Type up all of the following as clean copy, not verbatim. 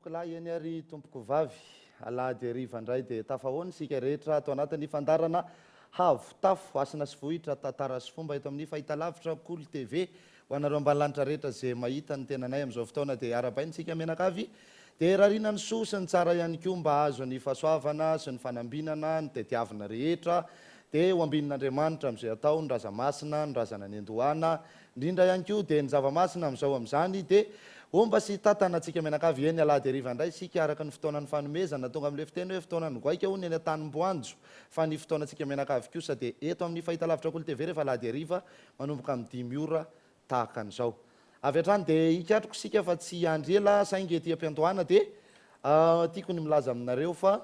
tompoko lahy eny ary tompoko vavy alady ariva indray dia tafahoany sika rehetra atao anatin'ny fandarana havotafo asina sy vohitra tantara sy fomba eto amin'ny fahitalavitra Cool TV ho anareo ambalanitra rehetra izay mahita ny tenanay amin'izao fotoana dia arabaintsika menakavy dia rarina ny soa sy ny tsara ihany koa mba azo ny fahasoavana sy ny fanambinana ny tetiavina rehetra dia ho ambinin'Andriamanitra amin'izay atao ny razamasina ny razana ny andohana indrindra ihany koa dia ny zavamasina amin'izao amin'izany dia omba sy tatana antsika menakavy eny alady ariva indray sika araka ny fotoanan'ny fanomezana tonga amin'ilay fiteny hoe fotoanany goaika hono eny an-tanimboanjo fa ny fotoanantsika menakavy kosa dia eto amin'ny fahitalavitra Cool TV rehefa alady ariva manomboka amin'ny 10 ora tahaka an'izao avy hatrany dia hikatroko sika fa tsy andry ela saingy ety am-piantohana dia tiako ny milaza aminareo fa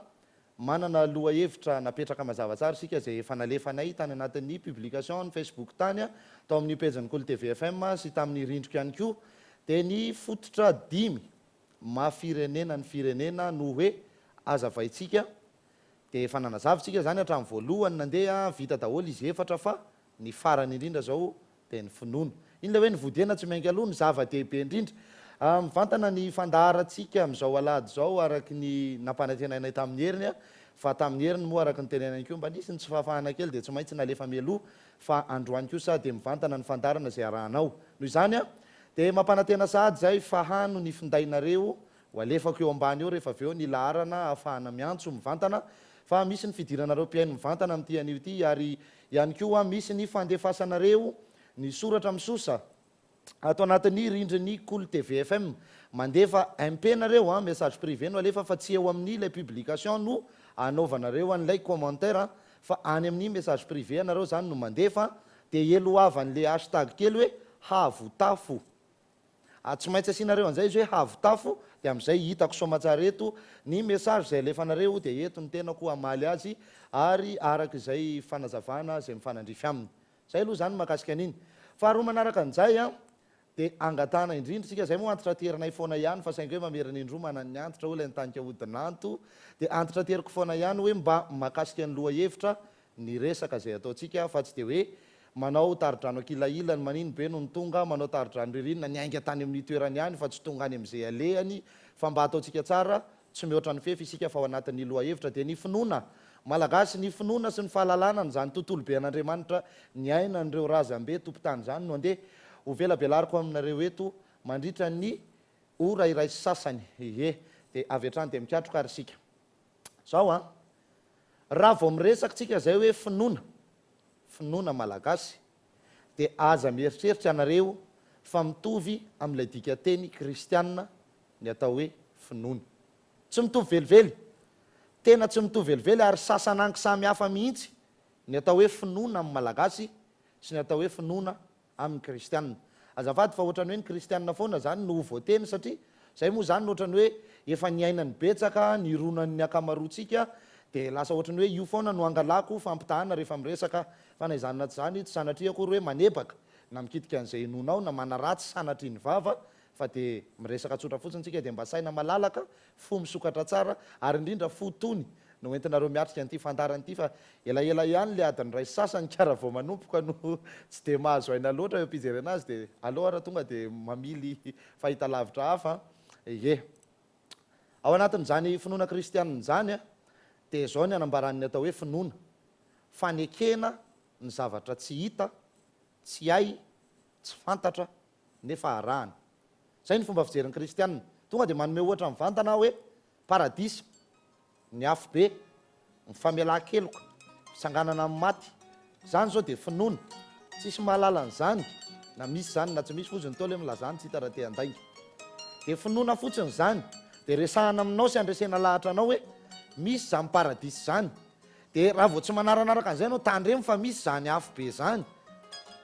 manana loha hevitra napetraka mazava tsara sika izay efa nalefanay tany anatin'ny publication ny Facebook tany tao amin'ny pejany Cool TV FM sy tamin'ny rindriko ihany koa dia ny fototra 5 mafirenena ny firenena no hoe azavaitsika dia efa nanazavitsika zany hatramin'ny voalohany nandeha vita daholo izy efatra fa ny farany indrindra zao dia ny finoana iny le hoe ny vodena tsy mainka aloha ny zava-dehibe indrindra mivantana ny fandaharatsika amin'izao alady zao araky ny nampanantenanay tamin'ny heriny fa tamin'ny heriny moa araky ny tenenany koa mba nisy ny tsy fahafahana kely dia tsy maintsy nalefa mialoha fa androany kosa dia mivantana ny fandarana izay arahanao noho izany dia mampanantena sahady zay fahano ny findainareo ho alefako eo ambany eo rehefa avy eo ny laharana ahafahana miantso mivantana fa misy ny fidiranareo mpiaino mivantana amin'ity anio ity ary ihany koa misy ny fandefasanareo ny soratra misosa atao anatin'ny rindriny Cool TV FM mandefa MP nareo message privé no alefa fa tsy eo amin'ny ilay publication no anaovanareo an'ilay commentaire fa any amin'ny message privé anareo zany no mandefa dia eloavan'le hashtag kely hoe havotafo tsy maintsy asianareo an'izay izy hoe havotafo dia amin'izay hitako somatsara eto ny message izay alefanareo dia eto ny tenako hamaly azy ary araka izay fanazavana izay mifanandrify aminy zay aloha zany mahakasika an'iny faharoa manaraka an'izay dia angatana indrindra sika zay moa antitra terinay foana ihany fa saingy hoe mamerina indroa manany antitra ho ilay nytanika hodinanto dia antitra teriko foana ihany hoe mba mahakasika ny loha hevitra ny resaka izay ataontsika fa tsy dia hoe manao taridrano akilailany maniny be no ny tonga manao taridrano ririnina ny ainga tany amin'ny toerany ihany fa tsy tonga any amin'izay alehany fa mba ataontsika tsara tsy mihoatra ny fefy isika fa ao anatin'ny loha hevitra dia ny finoana malagasy ny finoana sy ny fahalalana zany tontolo be an'Andriamanitra ny aina n'ireo razambe tompotany zany no andeha ho velabelariko aminareo eto mandritra ny ora iray sasany dia avy hatrany dia mikatroka ary sika zao raha vao miresaka tsika zay hoe finoana malagasy dia aza mieritreritra anareo fa mitovy amin'ilay dika teny kristianina ny atao hoe finoana tsy mitovy velively tena tsy mitovy velively ary sasananky samy hafa mihitsy ny atao hoe finoana amin'ny malagasy sy ny atao hoe finoana amin'ny kristianina azafady fa ohatrany hoe ny kristianina foana zany no voateny satria zay moa zany ohatrany hoe efa niainany betsaka ny ronan'ny akamaroantsika dia lasa ohatrany hoe io foana no angalako fampitahana rehefa miresaka fanaizanana tsy zany tsy sanatria akory hoe manebaka na mikitika an'izay nonao na manaratsy sanatry ny vava fa dia miresaka tsotra fotsiny tsika dia mba saina malalaka fo misokatra tsara ary indrindra fotony no entinareo miatrika an'ity fandaranyity fa elaela ihany le adiny ray sasany kara vao manompoka no tsy dia mahazo aina loatra eo ampijerena azy dia aloha raha tonga dia mamily fahitalavitra hafa ao anatin'izany finoana kristianina zany dia zao ny anambaran'ny atao hoe finoana fanekena ny zavatra tsy hita tsy hay tsy fantatra nefa arahana zay ny fomba fijerin'ny kristianina tonga dia manome ohatra mivantana hoe paradisa ny afo be ny famelan-keloka sanganana amin'ny maty zany zao dia finoana tsisy mahalala n'izany na misy zany na tsy misy fotsiny tao le milazany tsy hita raha te handainga dia finoana fotsiny zany dia resahana aminao sy andresena lahatra anao hoe misy zany paradisy zany dia raha vao tsy manaranaraka an'izay anao tandremo fa misy zany afo be zany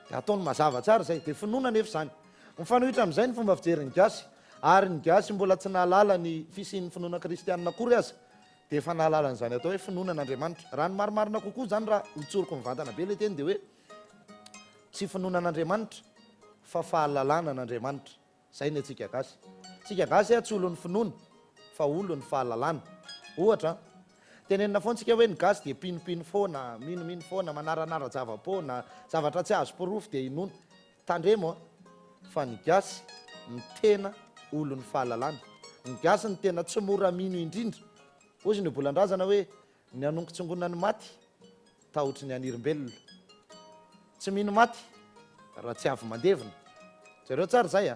dia ataony mazava tsara zay dia finoana nefa zany mifanohitra amin'izay ny fomba fijeriny gasy ary ny gasy mbola tsy nahalala ny fisian'ny finoana kristianina akory aza dia efa nahalala n'izany atao hoe finoana an'Andriamanitra raha ny marimarina kokoa zany raha hitsoroko mivantana be le teny dia hoe tsy finoana an'Andriamanitra fa fahalalana an'Andriamanitra zay ny atsika gasy tsika gasy tsy olo ny finoana fa olo ny fahalalana ohatra tenenina foana tsika hoe ny gasy dia pinopino foana minomino foana manaranara javapoana zavatra tsy azo porofo dia inona tandremo fa ny gasy ny tena olo ny fahalalana ny gasy ny tena tsy mora mino indrindra ozy ny bolan-drazana hoe ny anongotsongona ny maty tahotry ny anirim-belona tsy mino maty raha tsy avy mandevina zareo tsara zay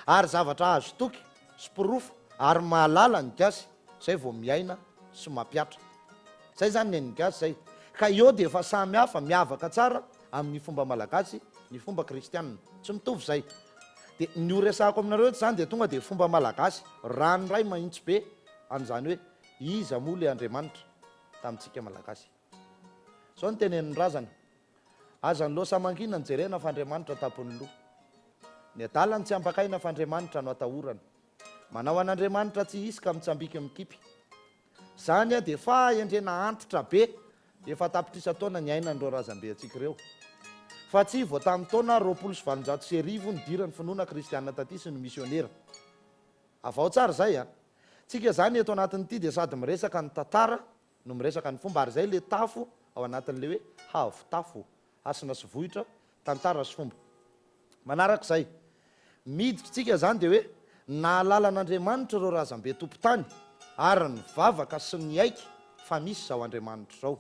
ary zavatra azo toky sy porofo ary mahalala ny gasy zay vao miaina sy mampiatra zay zany ny gasy zay ka eo dia efa samy hafa miavaka tsara amin'ny fomba malagasy ny fomba kristianina tsy mitovy zay dia ny oresahako aminareo eto zany dia tonga dia fomba malagasy ranoray mahitsy be an'izany hoe iza moa le Andriamanitra tamintsika malagasy zao ny tenenin'ny razana aza ny losa mangina ny jerena fa Andriamanitra tapony loha ny adalany tsy ampakaina fa Andriamanitra no atahorana manao an'Andriamanitra tsy isy ka mitsambiky mikipy zany dia fa endrena antitra be efa tapitrisa taona ny ainan'ireo razambe atsika ireo fa tsy vao tamin'ny taona 20 ny dira ny finoana kristianina taty sy ny misionera avao tsara zay tsika zany eto anatin'ity dia sady miresaka ny tantara no miresaka ny fomba ary zay le tafo ao anatin'le hoe havo tafo asina sy vohitra tantara sy fomba manarak'izay miditra tsika zany dia hoe nahalala an'Andriamanitra ireo razambe tompo-tany ary ny vavaka sy ny aiky fa misy zao Andriamanitra zao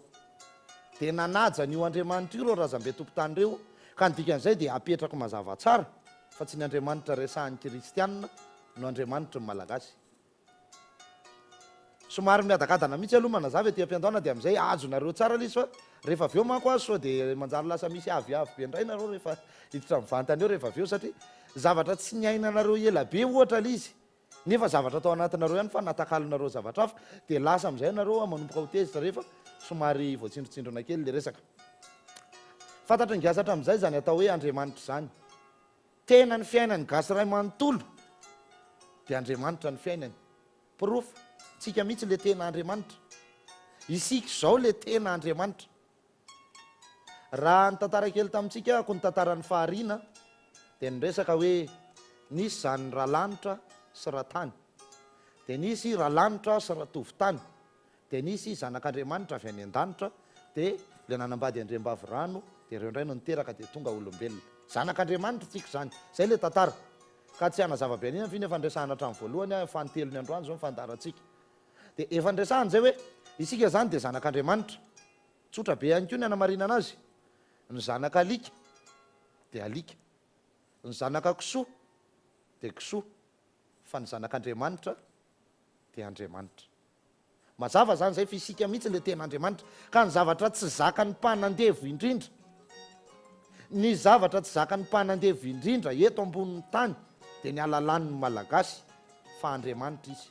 dia nanaja n'io Andriamanitra io ireo razambe tompo-tany reo ka ny dikan'izay dia apetrako mazava tsara fa tsy ny Andriamanitra resahan'ny kristianina no Andriamanitra ny malagasy somary miadakadana mihitsy aloha manazava ety am-piandohana dia amin'izay azonareo tsara lizy fa rehefa aveo manko azy sao dia manjary lasa misy avyavy be indray nareo rehefa hiditra mivantana eo rehefa aveo satria zavatra tsy nyainanareo ela be ohatra lizy nefa zavatra atao anatinareo ihany fa natakalinareo zavatra hafa dia lasa amin'izay nareo manomboka hotezitra rehefa somary voatsindrotsindrona kely le resaka fantatry ny gasatra amin'izay zany atao hoe Andriamanitra zany tena ny fiainany gasy ray manontolo dia Andriamanitra ny fiainany porofo tsika mihitsy le tena Andriamanitra isika zao le tena Andriamanitra raha ny tantara kely tamintsika ako ny tantaran'ny fahariana dia nyresaka hoe nisy zany rahalanitra sy rahatany dia nisy rahalanitra sy rahatovy-tany dia nisy zanak'Andriamanitra avy any an-danitra dia le nanambady andriambavy rano dia ireo indray no niteraka dia tonga olombelona zanak'Andriamanitra tsika zany zay le tantara ka tsy hanazava-be anina finy efa ndresahana hatramin'ny voalohany fantelony androany zao nyfandarantsika dia efa ndresahany zay hoe isika zany dia zanak'Andriamanitra tsotra be ihany koa ny anamarina anazy ny zanaka alika dia alika ny zanaka kisoa dia kisoa fa ny zanak'Andriamanitra dia Andriamanitra mazava zany zay fisika mihitsy le tena Andriamanitra ka ny zavatra tsy zaka ny mpanandevo indrindra ny zavatra tsy zaka ny mpanandevo indrindra eto ambonin'ny tany dia ny alalan'ny malagasy fa Andriamanitra izy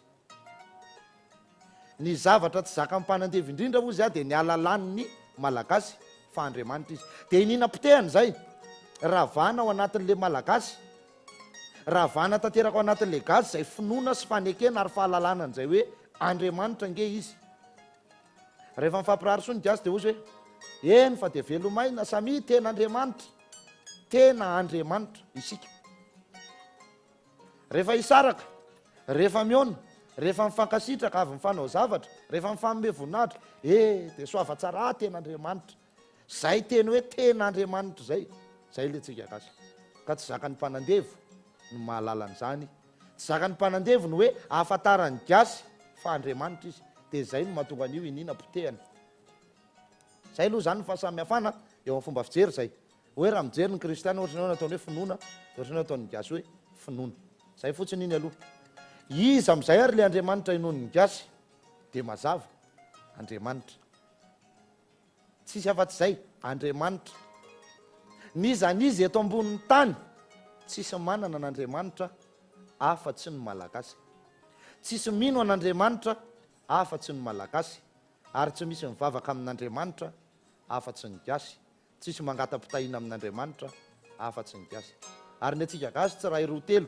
ny zavatra tsy zaka ny mpanandevo indrindra ozy dia ny alalan'ny malagasy fa Andriamanitra izy dia inina potehany zay ravana ao anatin'le malagasy ravana tanteraka ao anatin'le gasy zay finoana sy fanekena ary fahalalanany zay hoe Andriamanitra nge izy rehefa mifampirary so ny gasy dia ozy hoe eny fa dia velomaina samy tena Andriamanitra isika rehefa hisaraka rehefa miona rehefa mifankasitraka avy mifanao zavatra rehefa mifanome voninahitra dia soava tsara tena Andriamanitra zay teny hoe tena Andriamanitra zay le tsika gasy ka tsy zaka ny mpanandevo no mahalalan'izany tsy zaka ny mpanandevo no hoe ahafantarany gasy fa Andriamanitra izy dia zay no mahatonga an'io inina potehany zay aloha zany ny fahasamihafana eo amin'ny fomba fijery zay hoe raha mijery ny kristiana ohatrany hoe nataony hoe finoana ohatrany hoe nataony gasy hoe finoana zay fotsiny iny aloha izy am'izay ary le Andriamanitra inon'ny gasy dia mazava Andriamanitra, tsisy afa-tsy izay Andriamanitra. Ny zany izy eto ambonin'ny tany tsisy manana an'Andriamanitra afa-tsy ny malagasy, tsisy mino an'Andriamanitra afa-tsy ny malagasy, ary tsy misy mivavaka amin'Andriamanitra afa-tsy ny gasy, tsisy mangatapitahiana amin'Andriamanitra afa-tsy ny gasy. Ary ny atsika gasy tsy ray roa telo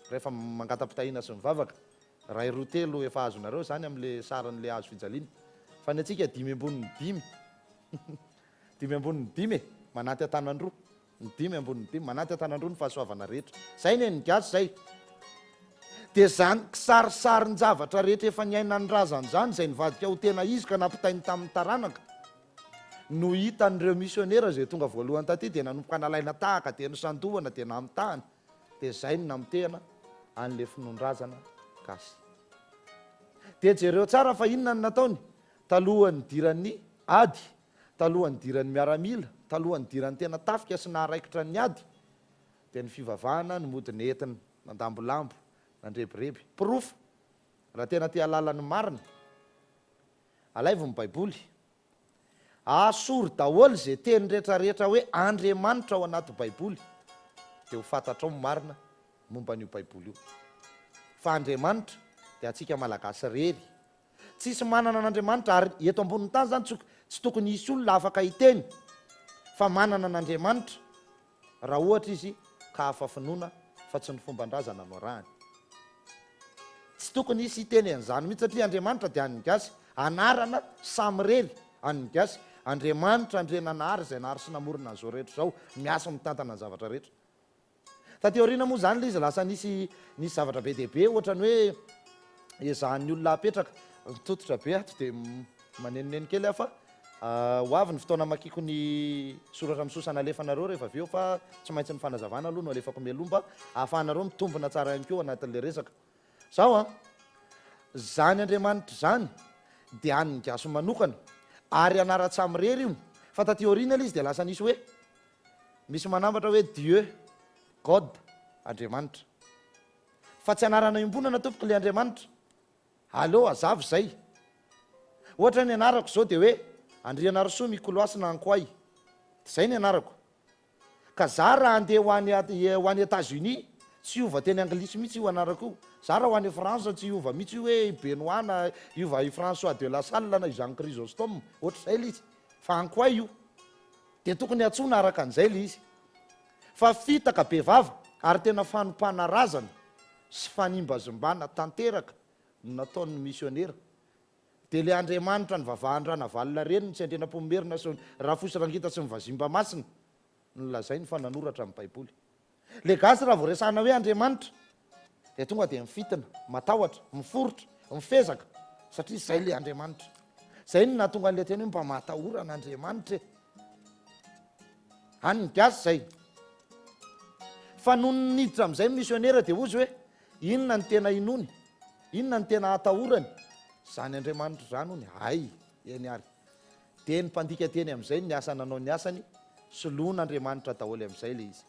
rehefa mangatapitahiana sy mivavaka, ray roa telo efa azonareo zany amin'le saran'le azo fijaliana, fa ny atsika dimy ambonin'ny dimy dimy ambonin'ny dimy manaty atanandroa, ny dimy ambonin'ny dimy manaty atanandroa ny fahasoavana rehetra. Zay ny gasy zay. Dia zany kisarisarin zavatra rehetra efa niainany razany zany zay nivadika ho tena izy ka nampitainy tamin'ny taranaka no hitan'ireo misionera zay tonga voalohany taty dia nanomboka nalaina tahaka dia nisandohana dia namitahana, dia zay ny namitehana an'le finondrazana gasy. Dia jereo tsara fa inona ny nataony talohan'ny diran'ny ady, talohan'ny diran'ny miaramila, talohan'ny diran'ny tena tafika sy naharaikitra ny ady, dia ny fivavahana ny mody nentina nandambolambo nandrebireby. Pirofo raha tena tia lalany marina alaivo ny baiboly, asory daholo zay teny rehetrarehetra hoe Andriamanitra ao anaty baiboly, dia ho fantatra ao marina momba n'io baiboly io fa Andriamanitra dia atsika malagasy rery tsisy manana an'Andriamanitra. Ary eto ambonin'ny tany zany tsy tokony hisy olona afaka hiteny fa manana an'Andriamanitra raha ohatra izy ka hafa finoana fa tsy ny fomban-drazana no arahany. Tsy tokony hisy hiteny an'izany mihitsy satria Andriamanitra dia an'ny gasy, anarana samy rery an'ny gasy. Andriamanitra andrena nahary izay nahary sy namorona an'izao rehetra zao, miasa mitantana ny zavatra rehetra. Taty aoriana moa zany le izy lasa nisy zavatra be dia be ohatra ny hoe ezahan'ny olona apetraka mitototra be ato dia manenoneny kely afa ho avy ny fotoana makiko ny soratra misosana alefanareo rehefa aveo, fa tsy maintsy ny fanazavana aloha no alefako melomba ahafahanareo mitombona tsara ihany keo anatin'le resaka. Zao zany Andriamanitra zany dia an'ny gasy manokana ary anara-tsamy rery io. Fa taty aoriana ilay izy dia lasa nisy hoe misy manambatra hoe Dieu, God, Andriamanitra, fa tsy anarana iombonana tompoko le Andriamanitra. Aleo azavy zay. Ohatra ny anarako zao dia hoe Andriana Rosoa mikoloasina ankoay, zay ny anarako. Ka za raha andeha ho any États-Unis tsy hiova teny anglisy mihitsy io anarako io, za raha ho any France tsy hiova mihitsy hoe Benoît na hiova i François de la Salle na Jean Chrysostome, ohatr'izay le izy, fa ankoay io dia tokony atsona araka an'izay le izy. Fa fitaka be vava ary tena fanompana razana sy fanimbazimbana tanteraka no nataon'ny misionera. Dia le Andriamanitra ny vavahandrana valina reny tsy andrena-pomerina sy raha fosy rangita sy mivazimba masina no lazay ny fananoratra amin'ny baiboly. Le gasy raha voaresahana hoe Andriamanitra dia tonga dia mifitina, matahotra, miforotra, mifezaka satria zay le Andriamanitra. Zay no nahatonga an'le teny hoe mba mahatahorana Andriamanitra. Any gasy zay. Fa noho niditra amin'izay misionera dia ozy hoe inona ny tena inony, inona ny tena atahorany, zany Andriamanitra zany hony. Hay eny ary dia ny mpandika teny amin'izay ny asa nanao ny asany, soloan'Andriamanitra daholo amin'izay le izy.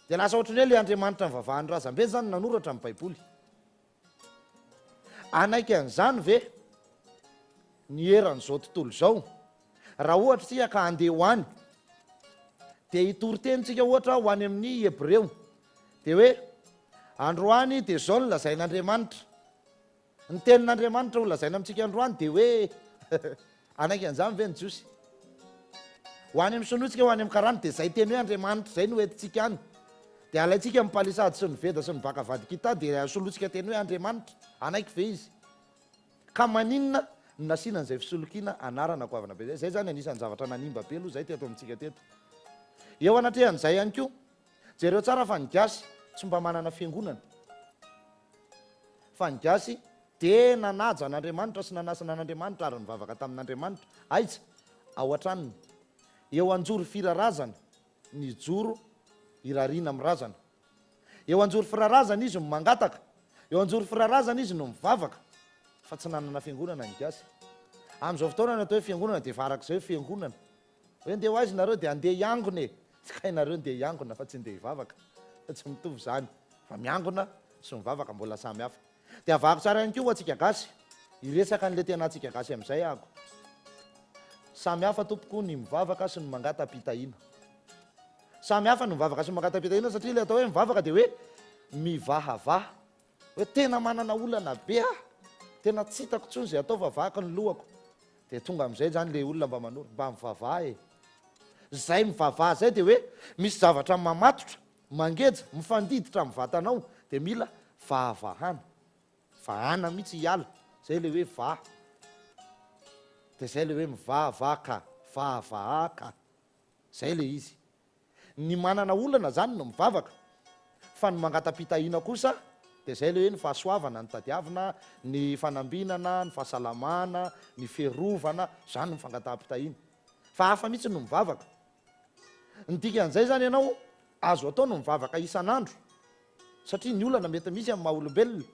Dia lasa ohatry ny hoe le Andriamanitra ny vavahany razam-be zany nanoratra amin'ny baiboly. Anaiky an'izany ve ny eran'izao tontolo izao, raha ohatra tsika ka andeha ho any dia hitory tenitsika ohatra ho any amin'ny Hebreo dia hoe androany dia zao no lazain'Andriamanitra, ny tenin'Andriamanitra ho lazaina amintsika androany dia hoe anaiky an'izany ve ny jiosy. Ho any amin'ny sonotsika ho any amin'ny karany dia zay teny hoe Andriamanitra zay no entintsika any, dia alaitsika mipalisady sy ny veda sy ny baka vadikita dia solotsika teny hoe Andriamanitra, anaiky ve izy. Ka maninona no nasiana an'izay fisolokiana anarana ko avana be zay. Zay zany anisan'ny zavatra nanimba be aloha zay teto amintsika teto. Eo anatrehan'izay ihany koa jereo tsara fa ny gasy tsy mba manana fiangonana, fa ny gasy tena naja an'Andriamanitra sy nanasana an'Andriamanitra ary nivavaka tamin'Andriamanitra. Aitsa ao an-tranony eo anjory firarazana ny joro irariana amin'ny razana, eo anjory firarazana izy no mangataka, eo anjory firarazana izy no mivavaka, fa tsy nanana fiangonana ny gasy. Amin'izao fotoana natao hoe fiangonana dia farak'izay hoe fiangonana hoe andeha ho aizy nareo dia andeha hiangona e, tsy kai nareo andeha hiangona fa tsy andeha hivavaka, fa tsy mitovy zany, fa miangona sy mivavaka mbola samy hafa. dia avako tsara ihany koa atsika gasy iresaka an'le tena atsika gasy amin'izay ako samy hafa tompoko ny mivavaka sy ny mangatapitahiana samy hafa ny mivavaka sy ny mangatapitahiana satria le atao hoe mivavaka dia hoe mivahavaha hoe tena manana olana be tena tsy hitako tsony zay atao vavahaka ny lohako dia tonga amin'izay zany le olona mba manoro mba mivavaha zay mivavaha zay dia hoe misy zavatra mamatotra mangeja mifandiditra amin'ny vatanao dia mila vahavahana vahana mihitsy hiala zay le hoe vaha dia zay le hoe mivavaka vahavahaka zay le izy ny manana olana zany no mivavaka fa ny mangatapitahiana kosa dia zay le hoe ny fahasoavana ny tadiavina ny fanambinana ny fahasalamana ny ferovana zany ny fangatapitahiana fa hafa mihitsy no mivavaka ny dikan'izay zany ianao azo atao no mivavaka isan'andro satria ny olana mety misy amin'ny maha-olombelona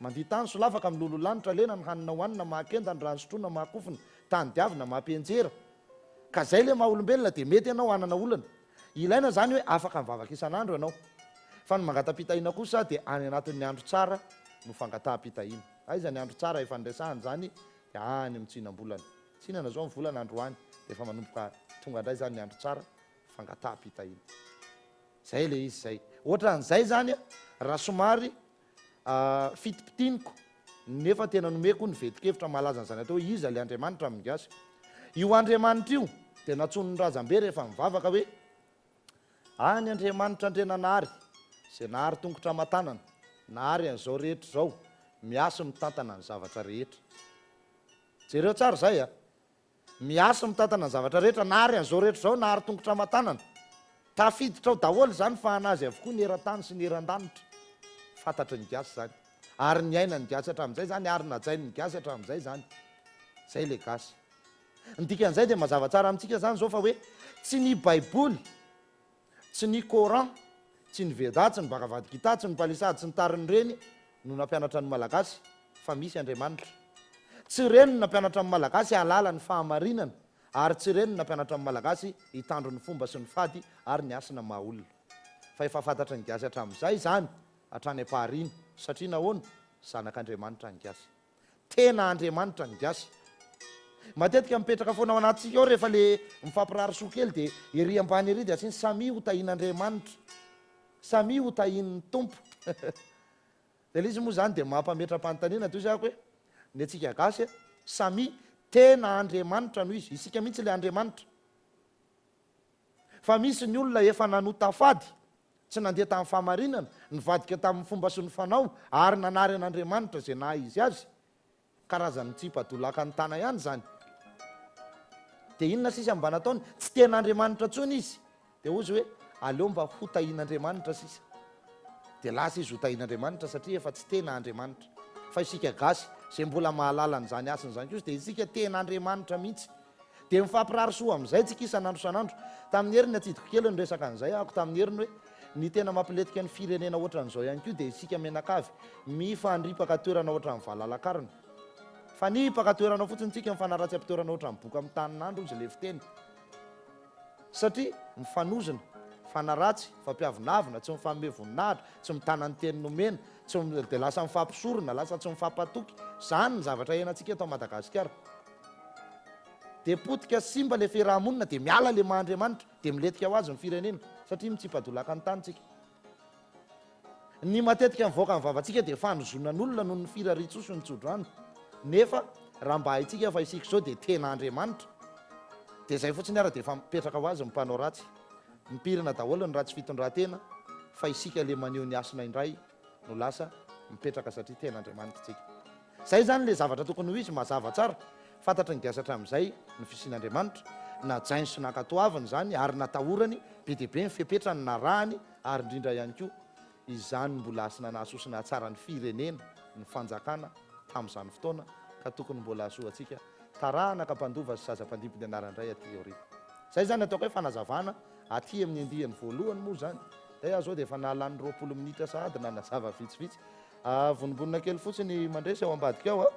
mandiha tany solafaka amin'ny lololanitra lena ny hanina hoanina mahakenda ny rano sotroina mahakofina tany diavina mahampianjera ka zay le maha-olombelona dia mety ianao hanana olana ilaina zany hoe afaka mivavaka isan'andro ianao fa ny mangatapitahiana kosa dia any anatin'ny andro tsara no fangataham-pitahiana aiza ny andro tsara efa nresahany zany dia any amin'ny tsinam-bolana tsinana zao mivolana androany dia efa manomboka tonga indray zany ny andro tsara fangataham-pitahiana zay le izy zay ohatran'izay zany raha somary fitipitianiko nefa tena nomeko ny vetikevitra malaza n'izany atao hoe iza le Andriamanitra amin'ny gasy io Andriamanitra io dia natsonony razambe rehefa mivavaka hoe any Andriamanitra andrenanahary zay nahary tongotra matanana nahary an'izao rehetra zao miasa mitantana ny zavatra rehetra jereo tsara zay miasa mitantana ny zavatra rehetra nahary an'izao rehetra zao nahary tongotra matanana tafiditra ao daholo zany fa anazy avokoa ny eran-tany sy ny eran-danitra fantatry ny gasy zany ary ny aina ny gasy hatramin'izay zany ary najainy ny gasy hatramin'izay zany zay le gasy ny dikan'izay dia mazava tsara amintsika zany zao fa hoe tsy ny baiboly tsy ny coran tsy ny veda tsy ny bakavadikita tsy ny palisady sy ny tariny reny no nampianatra ny malagasy fa misy Andriamanitra tsy reny no nampianatra ny malagasy halala ny fahamarinana ary tsy reny no nampianatra ny malagasy hitandro ny fomba sy ny fady ary ny asina maha-olona fa efa fantatra ny gasy hatramin'izay zany hatrany ampahariny satria nahoana zanak'Andriamanitra ny gasy tena Andriamanitra ny gasy matetika mipetraka foana ao anatsika ao rehefa le mifampirary soa kely dia ery ambany ery dia atsiny samy ho tahian'Andriamanitra samy ho tahian'ny tompo dia le izy moa zany dia mampametram-panontaniana toy zako hoe ny atsika gasy samy tena Andriamanitra no izy isika mihitsy le Andriamanitra fa misy ny olona efa nanotafady tsy nandeha tamin'ny fahamarinana nivadika tamin'ny fomba sy ny fanao ary nanary an'Andriamanitra zay na izy azy karazany tsipadolaka ny tana ihany zany dia inona sisa mba nataony tsy ten'Andriamanitra tsony izy dia ozy hoe aleo mba ho tahian'Andriamanitra sisa dia lasa izy ho tahian'Andriamanitra satria efa tsy tena Andriamanitra fa isika gasy zay mbola mahalala n'izany asiny zany kosa dia isika ten'Andriamanitra mihitsy dia mifampirary soa amin'izay tsika isan'andro isan'andro tamin'ny heriny atsidiko kely ny resaka an'izay ako tamin'ny heriny hoe ny tena mampiletika ny firenena ohatran'izao ihany koa dia isika menakavy mifandripaka toerana ohatran'ny valalakarina fa nipaka toerana fotsiny tsika mifanaratsy ampitoerana ohatran'ny boka amin'ny tanin'andro izy le fiteny satria mifanozona fanaratsy fampiavinavina tsy mifamme voninahitra tsy mitana ny teny nomena dia lasa mifampisorona lasa tsy mifampatoky zany ny zavatra iainantsika eto Madagasikara dia potika simba le fiarahamonina dia miala le maha-Andriamanitra dia miletika ho azy ny firenena satria mitsipadolaka ny tanytsika ny matetika mivoaka mivavantsika dia fanozonan'olona noho ny firariatsoso ny tsodrano nefa raha mba haitsika fa isika zao dia tena Andriamanitra dia zay fotsiny ara dia efa mipetraka ho azy mimpanao ratsy mipirina daholo ny ratsy fitondran-tena fa isika le maneho ny asina indray no lasa mipetraka satria tena Andriamanitra tsika zay zany le zavatra tokony ho izy mazava tsara fantatry ny gasy hatramin'izay ny fisian'Andriamanitra najainy sy nankatoaviny zany ary natahorany be dia be ny fepetrany narahany ary indrindra ihany koa izany mbola asina nahasosina tsara ny firenena ny fanjakana tamin'izany fotoana ka tokony mbola asoatsika tarahana ka mpandova sy zaza-pandimby ny anaran'indray aty aoriana zay zany ataoko hoe fanazavana aty amin'ny andihany voalohany moa zany dia zao dia efa nahalany 20 minitra sahady na nazava vitsivitsy vonimbonina kely fotsiny mandresy ao ambadika ao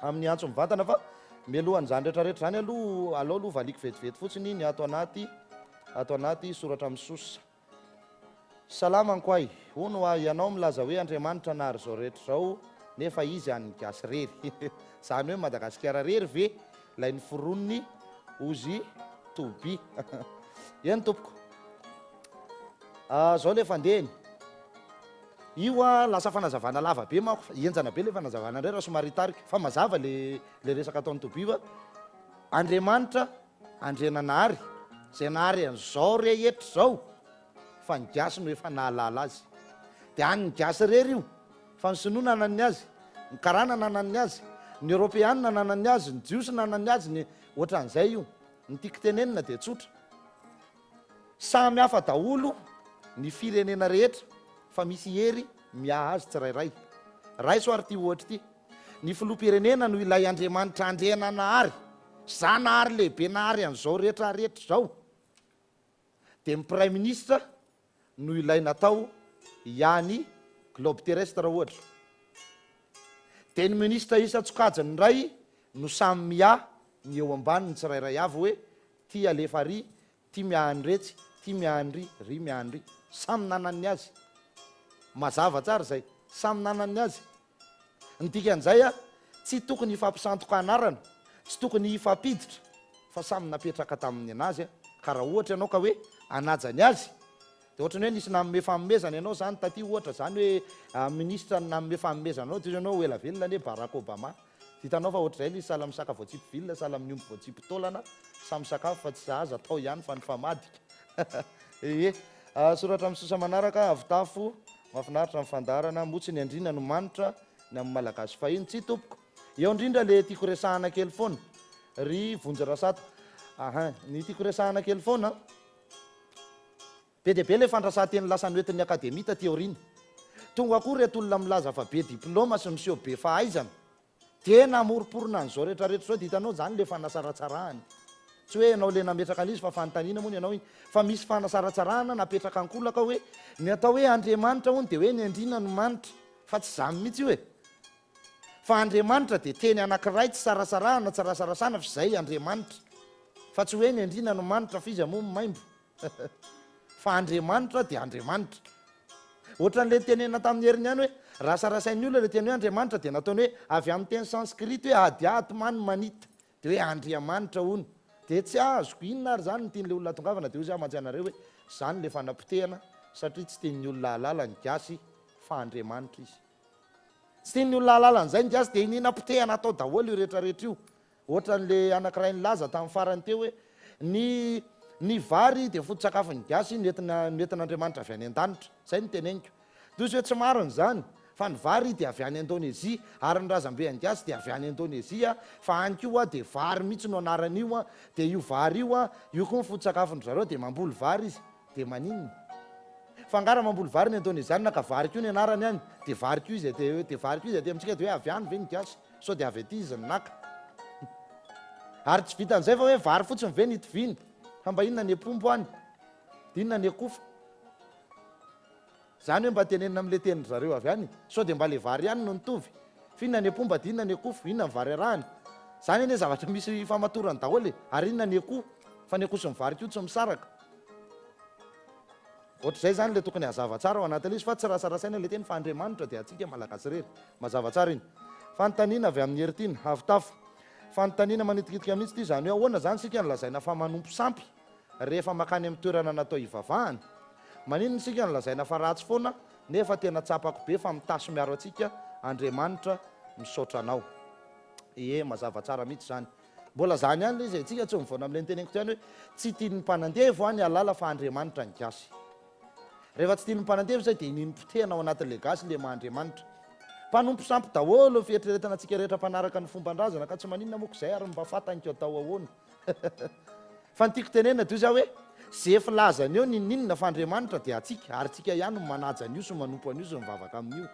amin'ny antso mivantana fa mialohan'izany rehetrarehetra zany alao aloha valiko vetivety fotsiny ny ato anaty soratra misosa salama ankoay hono ianao milaza hoe Andriamanitra nahary zao rehetra zao nefa izy any gasy rery zany hoe Madagasikara rery ve lay ny foroniny ozy toby eny tompoko zao le fandehany io lasa fanazavana lava be mako enjana be le fanazavana indray raha somary tarika fa mazava le resaka ataon'ny toby fa Andriamanitra andrenanahary zay nahary an'izao rehetra zao fa ny gasy no efa nahalala azy dia any ny gasy rery io fa ny sinoa nanany azy ny karana nanany azy ny Europeana nanany azy ny jiosy nanany azy ny ohatran'izay io ny tiako tenenina dia tsotra samy hafa daholo ny firenena rehetra fa misy hery miaha azy tsirairay ray soary ty ohatra ty ny filoham-pirenena no ilay Andriamanitra andrenanahary zanahary lehibe nahary an'izao rehetra zao dia ny prime ministre no ilay natao ihany globe terrestre ohatra dia ny ministre isa-tsokajiny ray no samy miaha ny eo ambaniny tsirairay avy hoe ty alefa ry ty miahany retsy ty miahany ry miahany ry samy nanany azy mazava tsara zay samy nanany azy ny dikan'izay tsy tokony hifampisantoka anarana tsy tokony hifampiditra fa samy napetraka tamin'ny anazy ka raha ohatra ianao ka hoe anajany azy dia ohatrany hoe nisy namme famomezana ianao zany taty ohatra zany hoe ministra namme famomezana anao dia ianao ela velona ny Barack Obama hitanao fa ohatr'izay izy sala misaka voatsipy sala miomby voatsipy taolana samy sakafo fa tsy zahaza atao ihany fa ny famadika soratra amin'ny sosa manaraka avitafo mahafinaritra amin'ny fandarana motsy ny andrina no manitra ny amin'ny malagasy fahiny tsy tompoko eo indrindra le tiako resahana kely foana ry vonjy rasato ny tiako resahana kely foana be dia be le fandrasanteny lasa noetin'ny akademia taty aoriana tonga akory reto olona milaza fa be diplôma sy miseho be fahaizana dia namoriporona an'izao rehetrarehetra zao dia hitanao zany le fanasaratsarahany tsy hoe ianao le nametraka an'izy fa fanontaniana moa ianao iny fa misy fanasaratsarahana napetraka ankolaka hoe ny atao hoe Andriamanitra hony dia hoe ny andrina no manitra fa tsy zany mihitsy io e fa Andriamanitra dia teny anankiray tsy sarasarahana tsy rasarasana fa zay Andriamanitra fa tsy hoe ny andrina no manitra fa izy amoa maimbo fa Andriamanitra dia Andriamanitra ohatran'le tenena tamin'ny heriny ihany hoe rasarasain'ny olona le teny hoe Andriamanitra dia nataony hoe avy amin'ny teny sanskrit hoe ady atmany manita dia hoe Andriamanitra hony dia tsy azoko inona ary zany ny tian'le olona tongavana dia ozy amanjanareo hoe zany le fanapotehana satria tsy tian'ny olona halala ny gasy fa Andriamanitra izy tsy tian'ny olona halala n'izay ny gasy dia inina potehana atao daholo io rehetrarehetra io ohatran'le anankiray ny laza tamin'ny farany teo hoe ny vary dia foto-tsakafon'ny gasy noentin'Andriamanitra avy any an-danitra zay ny teneniko dia izy hoe tsy mariny zany fa ny vary dia avy any Indonezia ary ny razambe any gasy dia avy any Indonezia fa any koa dia vary mihitsy no anaran'io dia io vary io koa ny foto-tsakafony zareo dia mamboly vary izy dia maninona fa ngara mamboly vary ny Indonezianina ka vary koa ny anarany any dia vary koa izy dia vary koa izy aty amintsika dia hoe avy any ve ny gasy sao dia avy aty izy ny naka ary tsy vitan'izay fa hoe vary fotsiny ve ny itoviny fa mba inona ny apombo any dia inona ny akofa zany hoe mba tenenina amin'le teniny zareo avy any sao dia mba le vary ihany no nitovy fa inona ny apomba dia inona ny akofa inona ny vary arahany zany eny zavatra misy famatorany daholo ary inona ny akoho fa ny akoho sy ny vary koa tsy misaraka ohatr'izay zany le tokony hazava tsara ao anatin'le izy fa tsy rasarasaina le teny fa Andriamanitra dia atsika malagasy rery mazava tsara iny fanontaniana avy amin'ny heritiny havitafo fanontaniana manitikitika amin'itsy ty zany hoe ahoana zany sika nylazaina fa manompo sampy rehefa makany amin'ny toerana natao hivavahana maninona sika nylazaina fa ratsy foana nefa tena tsapako be fa mitaso miaro atsika Andriamanitra misaotra anao mazava tsara mihitsy zany mbola zany ihany le izy atsika tsy mivoana amin'le niteneniko ihany hoe tsy tian'ny mpanandeha vo any alala fa Andriamanitra ny gasy rehefa tsy tian'ny mpanandeha zay dia ininy potehana ao anatin'le gasy le mahandriamanitra mpanompo sampy daholo fietreretana antsika rehetra mpanaraka ny fomban-drazana ka tsy maninona moako zay ary mba fatanyko atao ahoana fa ny tiako tenenina dia zao hoe zay filazany eo ninona fa Andriamanitra dia atsika ary tsika ihany no manaja an'io sy manompo an'io sy mivavaka amin'io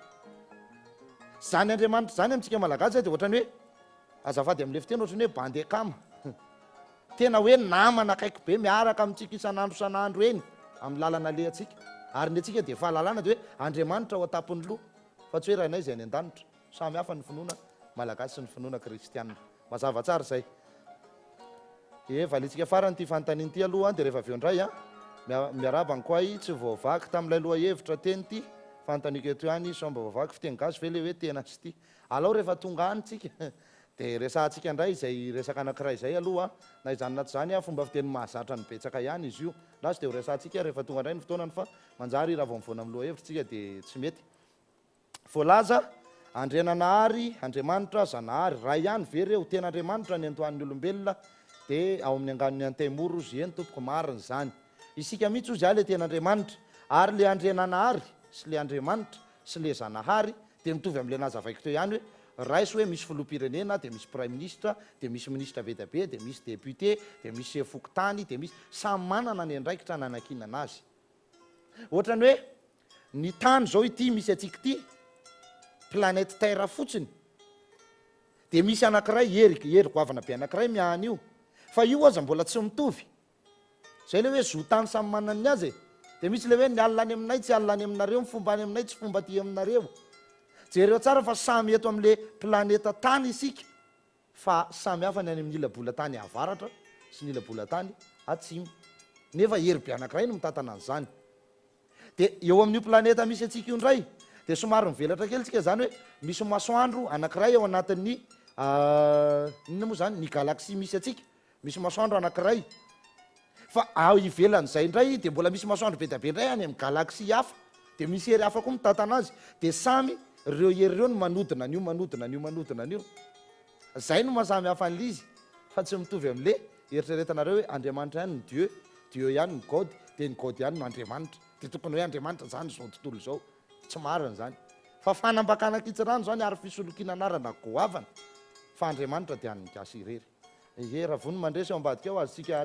zany Andriamanitra zany amintsika malagasy dia ohatrany hoe azafady amin'le fiteny ohatrany hoe bande kama tena hoe namana akaiky be miaraka amintsika isan'andro eny amin'ny lalana le atsika ary ny atsika dia fahalalana dia hoe Andriamanitra ao atapony loha fa tsy hoe raha inay izay any an-danitra samy hafa ny finoana malagasy sy ny finoana kristianina mazava tsara izay valitsika farany ty fanontaniany ty aloha dia rehefa aveo indray miarabany koa i tsy voavaky tamin'ilay loha hevitra teny ty fantaniko eto ihany somba vavako fiteny gasy ve le hoe tena sy ty alao rehefa tonga any tsika dia resantsika indray izay resaka anankiray izay aloha na izany naty zany a fomba fiteny mahazatra ny betsaka ihany izy io lasy dia ho resantsika rehefa tonga indray ny fotoanany fa manjary raha vao mivoana amin'ny loha hevitritsika dia tsy mety voalaza andrenanahary andriamanitra zanahary raha ihany ve reo tena andriamanitra ny antoan'ny olombelona dia ao amin'ny anganony antemoro zy eny tompoko mariny zany isika mihitsy ozy a le tena andriamanitra ary le andrenanahary sy le andriamanitra sy le zanahary dia mitovy amin'le nazavaiko teo ihany hoe raisy hoe misy filoham-pirenena dia misy prime ministre dia misy ministre be dia be dia misy député dia misy chef fokontany dia misy samy manana ny andraikitra nanankinana azy ohatrany hoe ny tany zao ity misy atsika ity planète terre fotsiny dia misy anankiray hery-goavana be anankiray miahany io fa io aza mbola tsy mitovy zay le hoe zotany samy manany azy dia misy le hoe ny alina any aminay tsy alina any aminareo mifomba any aminay tsy fomba ty aminareo jereo tsara fa samy eto amin'le planeta tany isika fa samy hafa ny any amin'ny ilabolatany avaratra sy ny ilabolatany atsimo nefa hery be anankiray no mitatana an'izany dia eo amin'io planeta misy atsika io indray dia somary mivelatra kely tsika zany hoe misy masoandro anankiray ao anatin'ny inona moa zany ny galaxie misy atsika misy masoandro anankiray fa ao ivelan'izay indray dia mbola misy masoandro be dia be indray any amin'ny galaxie hafa dia misy hery hafa koa mitatana azy dia samy reo hery reo no manodina an'io manodina an'io manodina an'io zay no mahasamy hafa an'le izy fa tsy mitovy amin'le eritreretanareo hoe andriamanitra ihany ny dieu ihany ny god dia ny god ihany no andriamanitra dia tokony hoe andriamanitra zany zao tontolo zao tsy marina zany fa fanambakana kitsirano zany ary fisolokinanarana goavana fa andriamanitra dia any gasy irery ehe raha vony mandresy eo ambadika ao azysika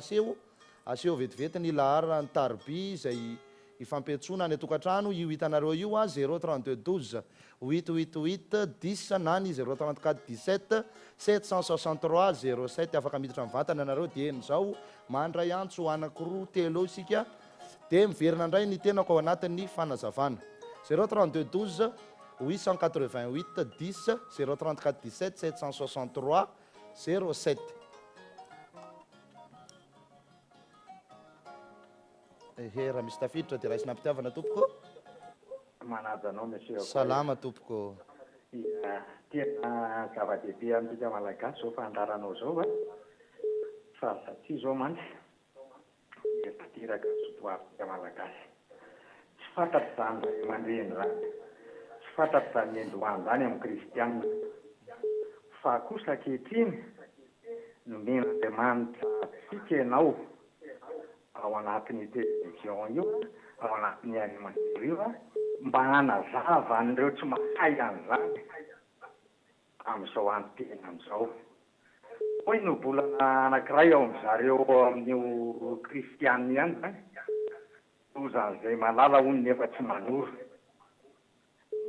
aseho vetivety ny lahara ny tarby izay ifampiantsona any atokantrano io hitanareo io a 032 12 888 10 na ny 034 17 763 07 afaka miditra amin'ny vatana anareo dia en'izao mandray antso anankiroa telo isika dia miverina indray ny tenako ao anatin'ny fanazavana 032 12 888 10 034 17 763 07 ehe raha misy tafiditra dia raha isy nampitiavana tompoko manajanao monsieur salama tompoko tena zava-dehibe amintsika malagasy zao fandaranao zao a fa satria zao mantsy efatiraka sotoavitsika malagasy tsy fantatry zany ray aman-dreny zany tsy fantatry zany endroany zany amin'ny kristianina fa kosa ankehitriny nomen'andriamanitra tsika ianao ao anatin'ny télévision io ao anatin'ny animateur io a mba hanazava an'ireo tsy mahay an'izany amin'izao andro-tena amin'izao hoy no bolana anankiray ao amin'izareo amin'io kristianina ihany zany lozan'izay malala hono nefa tsy manoro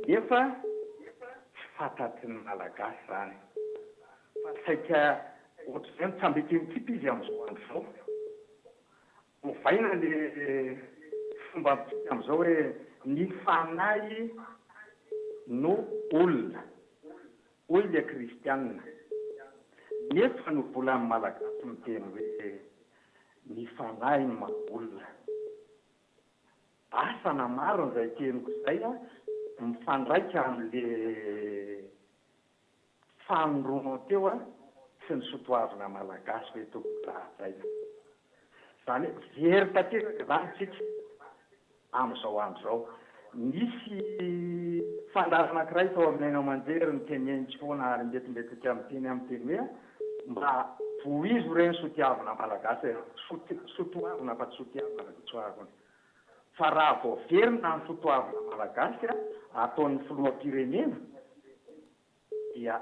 nefa tsy fantatry ny malagasy zany fa saika ohatr'izay mitsambekemitipy izy amin'izao andro zao ovaina le fomba amitsika amin'izao hoe ny fanahy no olona hoy le kristianina nefa no volan'ny malagasy miteny hoe ny fanahy no maha-olona asana maro n'izay teniko izay a mifandraika amin'le fanondroana teo a sy ny sotoavina malagasy hoe tokorazay zany very tanteraka zany tsika amin'izao andro zao misy fandarana anankiray tao aminay aman-jery ny tenenitsy foana ary mbetimbetika miteny amin'ny teny hoe mba voizo ireny sotiavina malagasy sotoavina fa tsy sotiavina fa tsoavina fa raha vao verina ny sotoavina malagasy a ataon'ny filoham-pirenena dia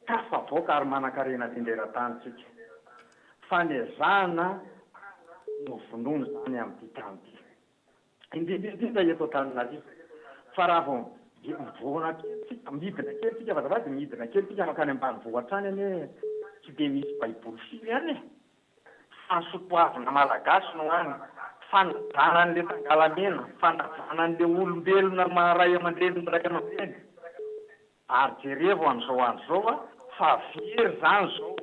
tafavoaka ary manan-karena tendera-tany tsika fanezahana no vonono zany amin'ity tany ity indrindrindrindra eto Antananarivo fa raha vao mivoana kelytsika midina kely tsika vazavazy midina kely tsika makany ambanivohitra any any hoe tsy dia misy baiboly firy any fa sotoavina malagasy no any fanajana an'le tangalamena fanajana an'le olombelona maharay aman-dreny ray aman-dreny ary jerevo amin'izao andro zao a fa very zany zao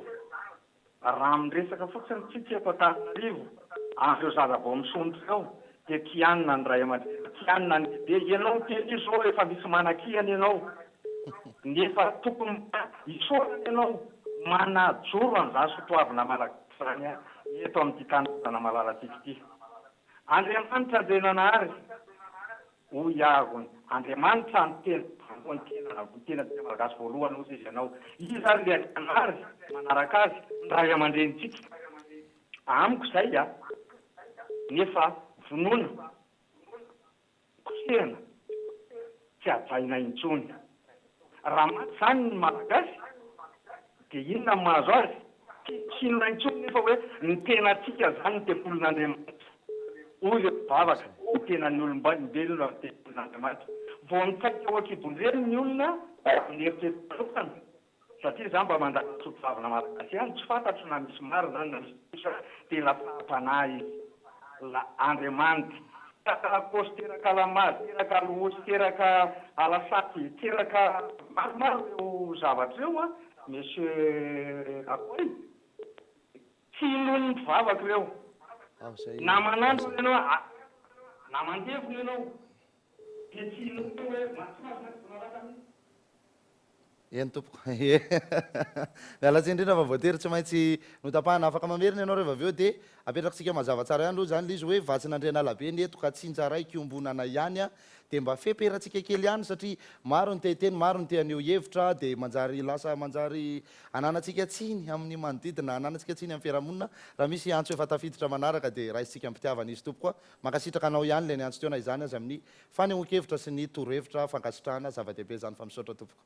raha miresaka fotsiny tsika eto Antananarivo andreo zaza vao misondroka ao dia tianina ny ray aman-dreny tianina de ianao teny zao efa misy manan-kihana ianao nefa tokony isorana ianao manajoro an'izany sotoavina malagasy zany a eto amin'ity tanàna malalatsika ity. Andriamanitra andrenanahary ho iavony Andriamanitra ny tena malagasy voalohany ozy izy ianao izy ary le anary manaraka azy ray aman-drenitsika amiko izay a nefa vonoina kosehana tsy ajaina intsony raha maty zany ny malagasy dia inona ny mahazo azy tsy inona intsony nefa hoe ny tenatsika zany ny tempolin'Andriamanitra hoy le bavaka ny tenan'ny olombelona ny tempolin'Andriamanitra vao mitsaika ao an-kibonjely ny olona ny eritreritokana satria zany mba mandala sotovavina malagasy ihany tsy fantatro na misy maro zany na misy kosa tena fahapanahy la Andriamanitra teraka kosy teraka lamazy teraka lohosy teraka alasaky teraka maromaro eo zavatra eo a monsieur akoy tsy nohon'ny mivavaka ireo na manandro ianao na mandevona ianao dia tsy nohony hoe mahatsimazy eny tompoko miala tsiny indrindra fa voatery tsy maintsy notapahana afaka mamerina ianao rehefa avy eo dia apetraksika mazava tsara ihany aloha zany le izy hoe vatsin'andriana be ny eto ka tsy intsaray kiombonana ihany a dia mba feperatsika kely ihany satria maro ny teteny maro ny teaneo hevitra dia manjary lasa manjary ananatsika tsiny amin'ny manodidina ananatsika tsiny amin'ny fiarahamonina raha misy antso efa tafiditra manaraka dia raisitsika ampitiavana izy tompo koa makasitraka anao ihany le ny antso teo na izany azy amin'ny fanehoan-kevitra sy ny torohevitra fankasitrahana zava-dehibe zany fa misaotra tompoko.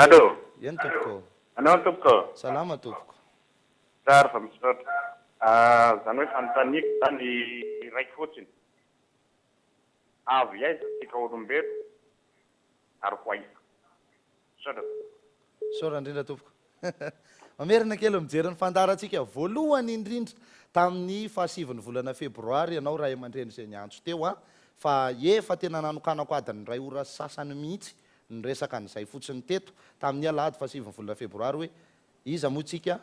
Allô. Yen tompoko. Anao tompoko. Salama tompoko. Tsara fa misaotra. Zany hoe fanontaniako zany raiky fotsiny. Avy aiza tsika olombelo ary ho aiza. Misaotra. Saora indrindra tompoko. Mamerina kely mijery ny fandarantsika voalohany indrindra tamin'ny fahasiviny volana febroary ianao ray aman-dreny izay niantso teo a fa efa tena nanokanako adiny ray ora sasany mihitsy ny resaka n'izay fotsiny teto tamin'ny alahady fahasiviny volana febroary hoe iza moa tsika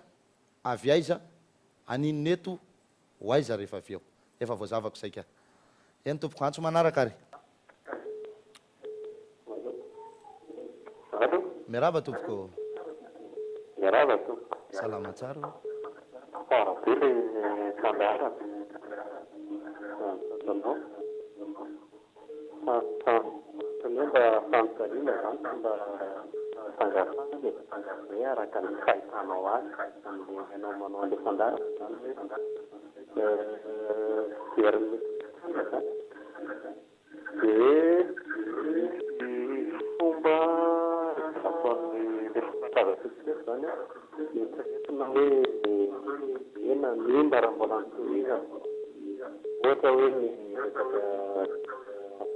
avy aiza aninona eto ho aiza rehefa avy eo efa voazavako saika eny tompoko antso manaraka ary miaraba tompoko miaraba tompoko salama tsara tsara be le fandarana mba fanontaniana zany mba fangafana dia hoe araka ny fahitanao azy am'le ianao manao an'le fandarana zany hoe veriny zany dia fomba ataon'ny le fitazatitsika zany mietreretina hoe ena mimba raha mbola nytohizana ohatra hoe ny resaka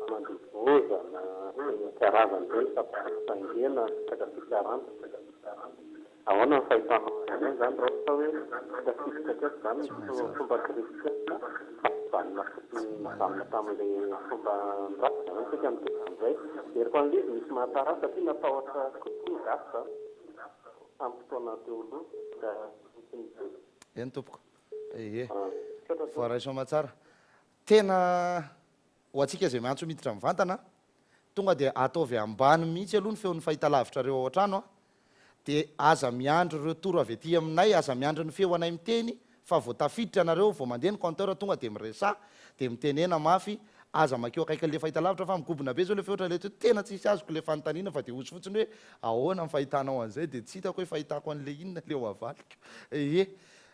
mandivoza na karazany zany fampangena saka fikarana ahoana ny fahitanao zany zany raha ohatra hoe tafisitaka zany fomba kristiana vanina vanina tamin'le fomba ndraty zany tsika am'izay ery fa n'izy misy mahatara satria natahotra kokoa gasy zany tamin'ny fotoana teo aloha da eny tompoko ehe voaraiso matsara tena ho atsika zay miantso miditra mivantana tonga dia ataovy ambany mihitsy aloha ny feon'ny fahitalavitra reo ao an-trano a dia aza miandro ireo toro avy aty aminay aza miandro ny feo anay miteny fa vao tafiditra anareo vao mandeha ny compteur tonga dia miresa dia mitenena mafy aza makeo akaiky le fahitalavitra fa migobona be zao le feotra le to tena tsisy azoko le fanontaniana fa dia ozy fotsiny hoe ahoana ny fahitanao an'izay dia tsy hitako hoe fahitako an'le inona le ho avaliko ehe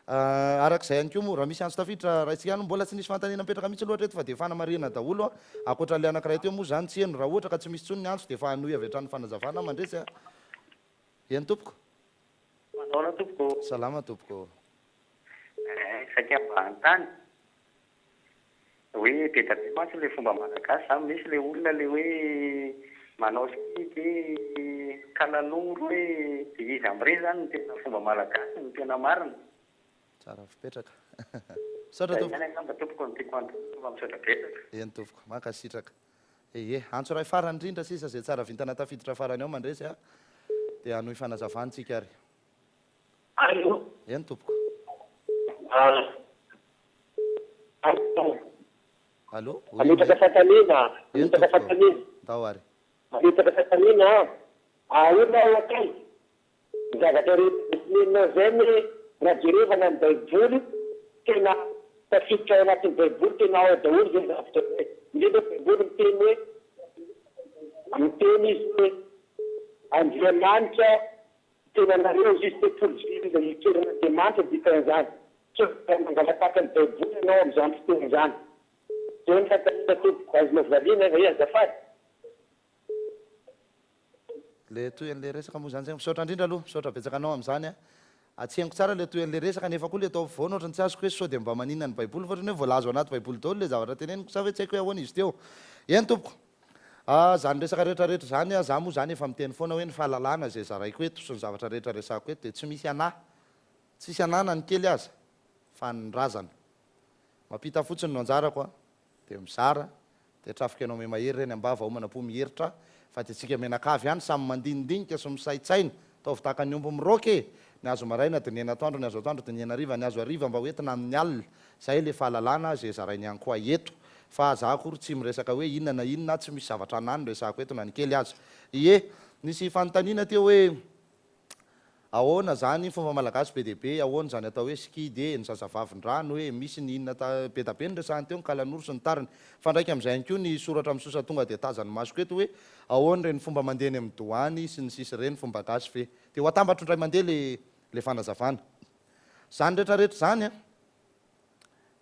arak'izay ihany koa moa raha misy antso tafiditra raha ihany mbola tsy nisy fanontaniana mipetraka mihitsy loatra eto fa dia efa namarina daholo a akoatra le anankiray teo moa zany tsy eno raha ohatra ka tsy misy tsony ny antso dia efa hanohy avy hatrany fanazavana mandresy a eny tompoko manao tompoko salama tompoko sakia mba antany hoe be da be mantsy le fomba malagasy zany misy le olona le hoe manao siky kalaloro hoe de izy am'ireny zany ny tena fomba malagasy ny tena marina tsara fipetraka misaotra tompoko amba tompoko ny tiako fomba misaotra betaka eny tompoko mankasitraka ehe antso ray farany indrindra sisa zay tsara vintana tafiditra farany ao mandresy a dia hanohy fanazavanintsika ary allo eny tompoko Allo? Amitaka fatanina, amitaka fatanina. Tao ary. Amitaka fatanina, ina ao akay. Ny zavatra rehetra zay raha jerevana ny baiboly, tena tafiditra ao anatin'ny baiboly, tena ao daholo zay zavatra hoe. Indrindra baiboly miteny izy hoe Andriamanitra tena nareo izy tepolo vily ilay itoerana Andriamanitra dikan'izany. Tsy mangalapaka ny baiboly ianao amin'izany fotoana izany. Zay ny fatanina tompoko azonao valiana va azafady. Le toy-an'le resaka moa zany zay misaotra indrindra aloha, misaotra betsaka anao amin'izany a. Atseniko tsara le toy-an'le resaka nefa koa le atao voana ohatrany tsy azoko hoe sao dia mba maninona ny baiboly fa ohatrany hoe voalazo anaty baiboly daholo le zavatra teneniko sa hoe tsy haiko hoe ahoana izy teo. Eny tompoko. Zany resaka rehetrarehetra zany a, za moa zany efa miteny foana hoe ny fahalalana zay zaraiko eto sy ny zavatra rehetra resako eto dia tsy misy anahy. Tsisy anahy na ny kely aza fa ny razana. Mampita fotsiny no anjarako a, dia mizara, dia trafika ianao me mahery reny ambava homana po miheritra fa dia tsika menakavy ihany samy mandinidinika sy misaitsaina taovy tahaka ny omby miroky ny azo maraina dia ny ena atoandro, ny azo atoandro dia ny ena hariva, ny azo hariva mba hoentina amin'ny alina. Zay le fahalalana zay zarainy ihany koa eto. Fa za akory tsy miresaka hoe inona na inona, tsy misy zavatra anany resako eto na ny kely azy. Ie, nisy fanontaniana teo hoe ahoana zany fomba malagasy be dia be, ahoana zany atao hoe skidy ny zazavavindrano, hoe misy ny inona be da be ny resahany teo ny kalanoro sy ny tariny. Fa ndraiky amin'izay ihany koa ny soratra amin'ny sosa tonga dia tazany masoko eto hoe ahoana reny fomba mandeha ny amin'ny doany sy ny sisy reny fomba gasy ve. Dia ho atambatro indray mandeha le fanazavana. Zany rehetrarehetra zany a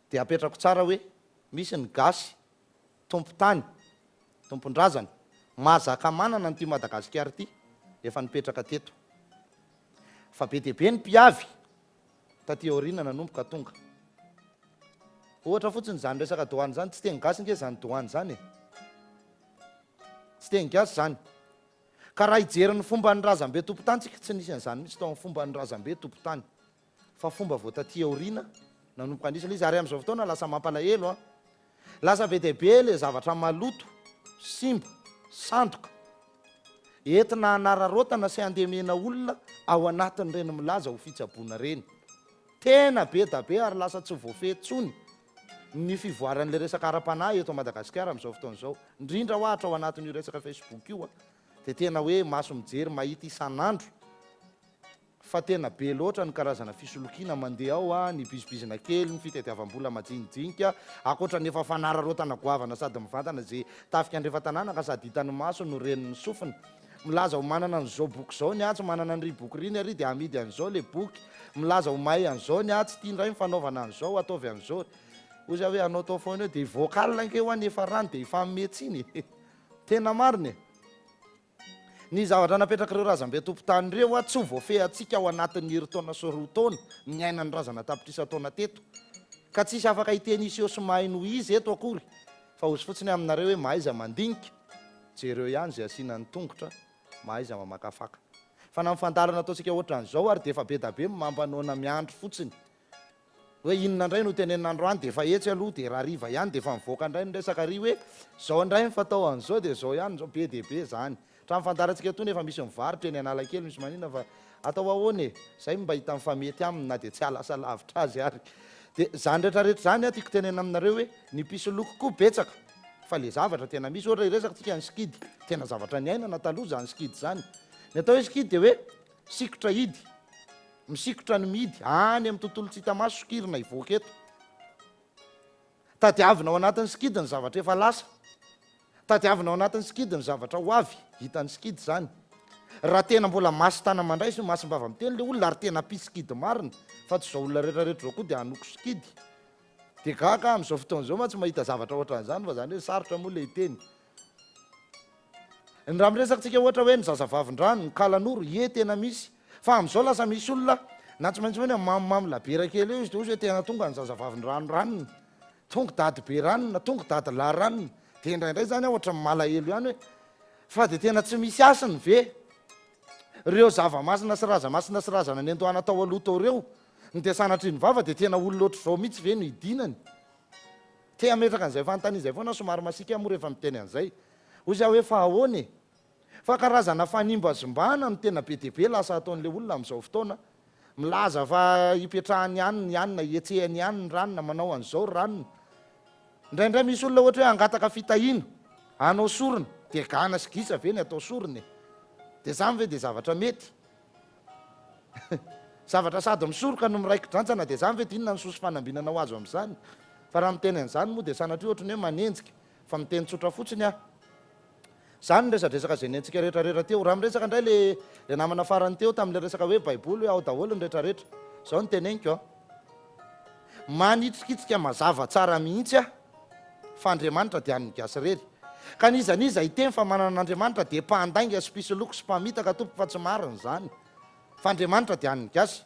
dia apetrako tsara hoe misy ny gasy, tompo-tany, tompon-drazana, mahazaka manana n'ity Madagasikara ity, efa nipetraka teto. Fa be dia be ny mpiavy taty aoriana nanomboka tonga. Ohatra fotsiny zany resaka doany zany, tsy teny gasy nge zany doany zany e. Tsy teny gasy zany. Ka raha hijery ny fomba ny razam-be tompo-tany, tsika tsy nisy an'izany mitsy tao amin'ny fomba ny razam-be tompo-tany. Fa fomba vao taty aoriana nanomboka anisana izy, ary amin'izao fotoana lasa mampalahelo a. Lasa be dia be le zavatra maloto, simba, sandoka, entina hanararotana sy handemena olona ao anatin'ireny milaza ho fitsaboana reny. Tena be da be ary lasa tsy voafehitsony ny fivoaran'le resaka ara-panahy eto Madagasikara amin'izao fotoana izao. Indrindra ohatra ao anatin'io resaka Facebook io a, dia tena hoe maso mijery mahita isan'andro fa tena be loatra ny karazana fisolokiana mandeha ao a, ny bizibizina kely, ny fitadiavam-bola majinijinika, akoatra nefa fanararotana goavana sady mivantana zay tafika andrefa tanàna ka sady hitany maso no reniny sofina. Milaza ho manana an'izao boky zao ny atsy, manana ny ry boky riny ary dia amidy an'izao le boky. Milaza ho mahay an'izao ny atsy, tia indray mifanaovana an'izao, ataovy an'izao. Ozy hoe anao tao foana eo dia vocal ankeo any efa rano dia efa metsiny. Tena mariny. Ny zavatra napetraka ireo razam-be tompo-tany ireo a tsy ho voafehantsika ao anatin'ny herintaona sy roa taona ny ainany razana tapitrisa taona teto. Ka tsisy afaka hiteny iseho sy mahay noho izy eto akory. Fa ozy fotsiny aminareo hoe mahaiza mandinika, jereo ihany zay asianany tongotra, mahaiza mamakafaka. Fa na mifandarana ataontsika ohatran'izao ary dia efa be da be mampanona miandro fotsiny. Hoe inona indray no tenen'andro any dia efa etsy aloha dia raha riva ihany dia efa mivoaka indray ny resaka ry hoe zao indray ny fatao an'izao dia zao ihany zao, be dia be zany. Raha mifandarantsika tony efa misy mivarotra eny Analakely, misy manina fa atao ahoana e, zay mba hita mifamety aminy na dia tsy alasa lavitra azy ary. Dia zany rehetrarehetra zany a tiako tenena aminareo hoe ny pisoloko koa betsaka, fa le zavatra tena misy. Ohatra iresaka tsika ny skidy, tena zavatra ny ainana taloha zany skidy zany. Ny atao hoe skidy dia hoe sikotra hidy, misikotra ny mihidy any amin'ny tontolo tsy hita maso, sokirina hivoaka eto. Tadiavina ao anatin'ny skidy ny zavatra efa lasa, tadiavina ao anatin'ny skidy ny zavatra ho avy, hitan'ny skidy zany. Raha tena mbola masy-tana mandray sy masim-bava miteny le olona ary tena mpiskidy marina, fa tsy izao olona rehetrarehetra zao koa dia hanoko skidy. Dia gaka amin'izao fotoana izao ma tsy mahita zavatra ohatran'izany, fa zany hoe sarotra moa le hiteny. Ny raha miresakantsika ohatra hoe ny zazavavin-drano, ny kalanoro, ie tena misy. Fa amin'izao lasa misy olona na tsy maintsy hoe mamimamy labera kely eo izy dia ozy hoe tena tonga ny zazavavin-drano ranony, tonga dady be ranona, tonga dady lahy ranony. Dia indraindray zany ohatra ny malahelo ihany hoe fa dia tena tsy misy asiny ve ireo zava-masina sy razamasina sy razana ny andohana tao aloha tao ireo ny dia sanatry ny vava dia tena olona ohatr' izao mihitsy ve no hidinany. Te ametraka an'izay fanontanian'izay foana somary masika moa rehefa miteny an'izay. Ozy aho hoe fa ahoana e, fa karazana fanimba zombana no tena be dia be lasa ataon'le olona amin'izao fotoana. Milaza fa hipetrahany ihany ny anina, hietsehany ihany ny ranona, manao an'izao ranona. indraindray misy olona ohatra hoe angataka fitahina anao sorona dia gana sy gisa ve ny atao sorony dia zany ve dia zavatra mety zavatra sady misoroka no miraiki drantsana dia zany ve dia inona ny sosy fanambinana ho azo amin'izany fa raha miteny an'izany moa dia sanatria ohatrany hoe manenjika fa miteny tsotra fotsiny a zany nyresadresaka zay nentsika rehetrarehetra teo raha miresaka indray le namana farany teo tamin'le resaka hoe baiboly hoe ao daholo ny rehetrarehetra zao ny teneniko a manitrikitsika mazava tsara mihitsy a fa Andriamanitra dia any gasy rery ka nizaniza iteny fa manana an'Andriamanitra dia mpandainga sy pisy loko sy mpamitaka tompo fa tsy mariny zany fa Andriamanitra dia any gasy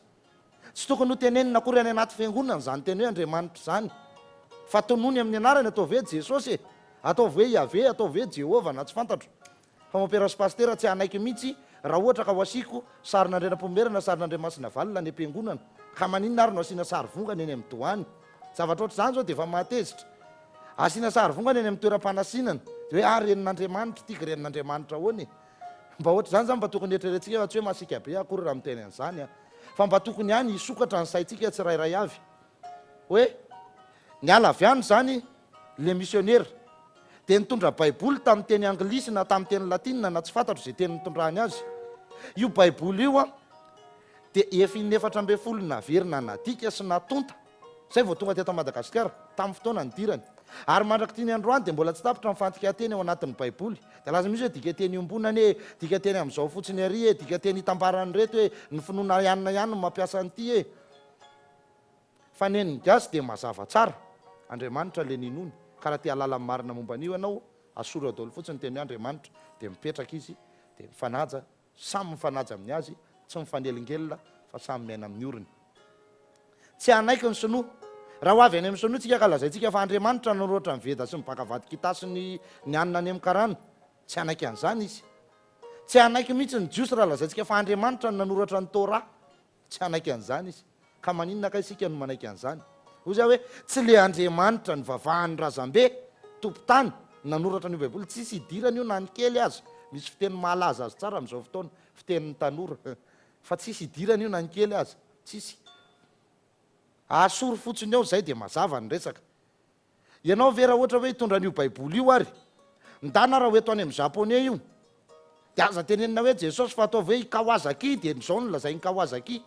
tsy tokony ho tenenina akory any anaty fiangonana zany teny hoe Andriamanitra zany fa tonony amin'ny anarany ataovy hoe Jesosy ataovy hoe Yahvé ataovy hoe Jehovah na tsy fantatro fa mampiarasy pastera tsy hanaiky mihitsy raha ohatra ka ho asiko sarin'Andrianam-pomerina sarin'Andriamasina valina ny ampiangonana ka maninona ary no asiana sary vongana eny amin'ny toany zavatra ohatr' zany zao dia efa mahatezitra asiana sary vongana eny amin'ny toeram-panasinana dia hoe renin'Andriamanitra tiaka renin'Andriamanitra hoany mba ohatra zany mba tokony eritreretintsika fa tsy hoe masika be akory raha miteny an'izany fa mba tokony hany hisokatra ny saintsika tsirairay avy hoe niala avy any zany le missionnaire dia nitondra baiboly tamin'ny teny anglisy na tamin'ny teny latinina na tsy fantatro zay teny nitondrany azy io baiboly io a dia efa 14 naverina nadika sy natonta zay vao tonga teto Madagasikara tamin'ny fotoana nidirany ary mandraky tiany androany dia mbola tsy tapitra mifantika teny ao anatin'ny baiboly dia laza misy hoe dika teny ombonany e dika teny amin'izao fotsiny ary e dika teny hitambarany reto hoe ny finoana ianina ihany no mampiasa an'ity e fa neny gasy dia mazava tsara Andriamanitra le ninony ka raha tia alala marina momba an'io ianao asoro daholo fotsiny teny hoe Andriamanitra dia mipetraka izy dia mifanaja samy mifanaja amin'ny azy tsy mifanelingelina fa samy miaina amin'ny oriny tsy hanaiky ny sinoa raha ho avy any amin'ny sinoa tsika ka lazaintsika fa Andriamanitra nanoratra ny veda sy mibaka vadikita sy ny anina any amin'ny karana tsy hanaiky an'izany izy tsy hanaiky mihitsy ny jiosy raha lazaintsika fa Andriamanitra nanoratra ny Torah tsy hanaiky an'izany izy ka maninona ka isika no manaiky an'izany hoy zay hoe tsy le Andriamanitra ny vavahan'ny razambe tompotany nanoratra ny baiboly tsisy hidirana io na ny kely azy misy fiteny mahalaza azy tsara amin'izao fotoana fitenin'ny tanora fa tsisy hidirana io na ny kely azy tsisy asoro fotsiny ao zay dia mazava ny resaka ianao ve raha ohatra hoe hitondra n'io baiboly io ary ndana raha hoeto any amin'ny japonais io dia aza tenenina hoe Jesosy fa ataovy hoe Kawasaki dia zao no lazay ny Kawasaki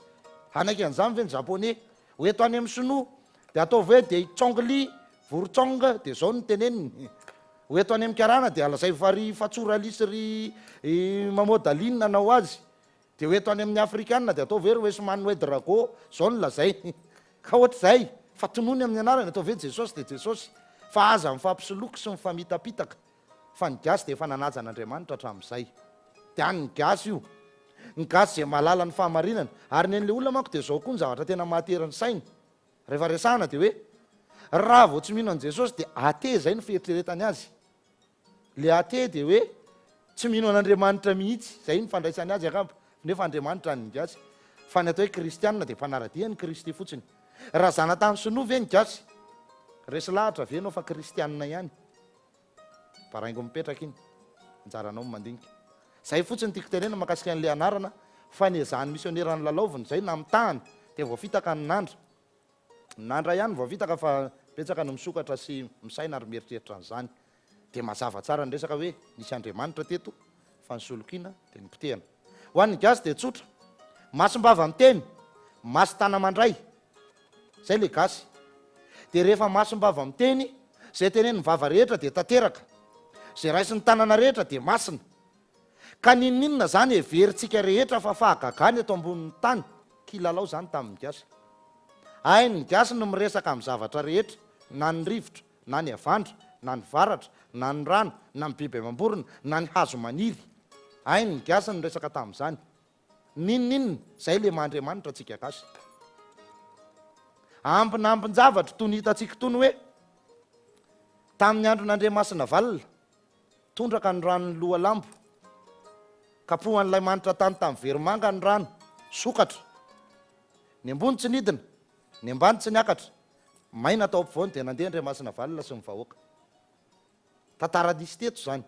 hanaiky an'izany ve ny japonais hoeto any amin'ny sinoa dia ataovy hoe dia Chongli Vurchong dia zao no teneniny hoeto any amin'ny karana dia lazay fa ry fatsora-lisy ry mamodalinina nanao azy dia hoeto any amin'ny afrikanina dia ataovy hoe Oesman hoe Drago zao no lazay ka ohatr'izay fa tonony amin'ny anarany ataovy hoe Jesosy dia Jesosy fa aza mifampisoloky sy mifamitapitaka fa ny gasy dia efa nanaja an'Andriamanitra hatramin'izay dia any ny gasy io ny gasy zay mahalala ny fahamarinana ary nen'le olona manko dia zao koa ny zavatra tena mahateriny saina rehefa resahana dia hoe raha vao tsy mino an' Jesosy dia ate zay ny fieritreretany azy le ate dia hoe tsy mino an'Andriamanitra mihitsy zay ny fandraisany azy akamba nefa Andriamanitra ny gasy fa ny atao hoe kristianina dia mpanaradia ny Kristy fotsiny raha zana tamin'ny sinoa ve ny gasy resy lahatra ve anao fa kristianina ihany paraingo mipetraka iny anjaranao mandinika zay fotsiny tiako tenena makasika an'le anarana fa nezahany missionnaire ny lalaoviny zay na mitahany dia voafitaka ny nandra ihany voafitaka fa petsaka no misokatra sy misaina ary mieritreritra an'izany dia mazava tsara ny resaka hoe nisy Andriamanitra teto fa ny solokiana dia ny pitehana ho an'ny gasy dia tsotra masom-bava miteny masy tana mandray zay le gasy dia rehefa masom-bava miteny zay teneny ny vava rehetra dia tanteraka zay raisy ny tanana rehetra dia masina ka nininona zany everitsika rehetra fa fahagagany eto ambonin'ny tany kilalao zany tamin'ny gasy ay ny gasy no miresaka amin'ny zavatra rehetra na ny rivotra na ny avandra na ny varatra na ny rano na ny biby amam-borona na ny hazo maniry ay ny gasy no resaka tamin'izany nininina zay le mahandriamanitra atsika gasy ambinambin-javatra toy ny hitantsika tony hoe tamin'ny andro n'Andriamasina valina tondraka ny ranony loha lambo kapohan'ilay manitra tany tamin'ny veromanga ny rano sokatra ny ambony tsy nidina ny ambany tsy niakatra maina tao ampovoany dia nandeha Andriamasina valina sy ny vahoaka tantara nisy teto zany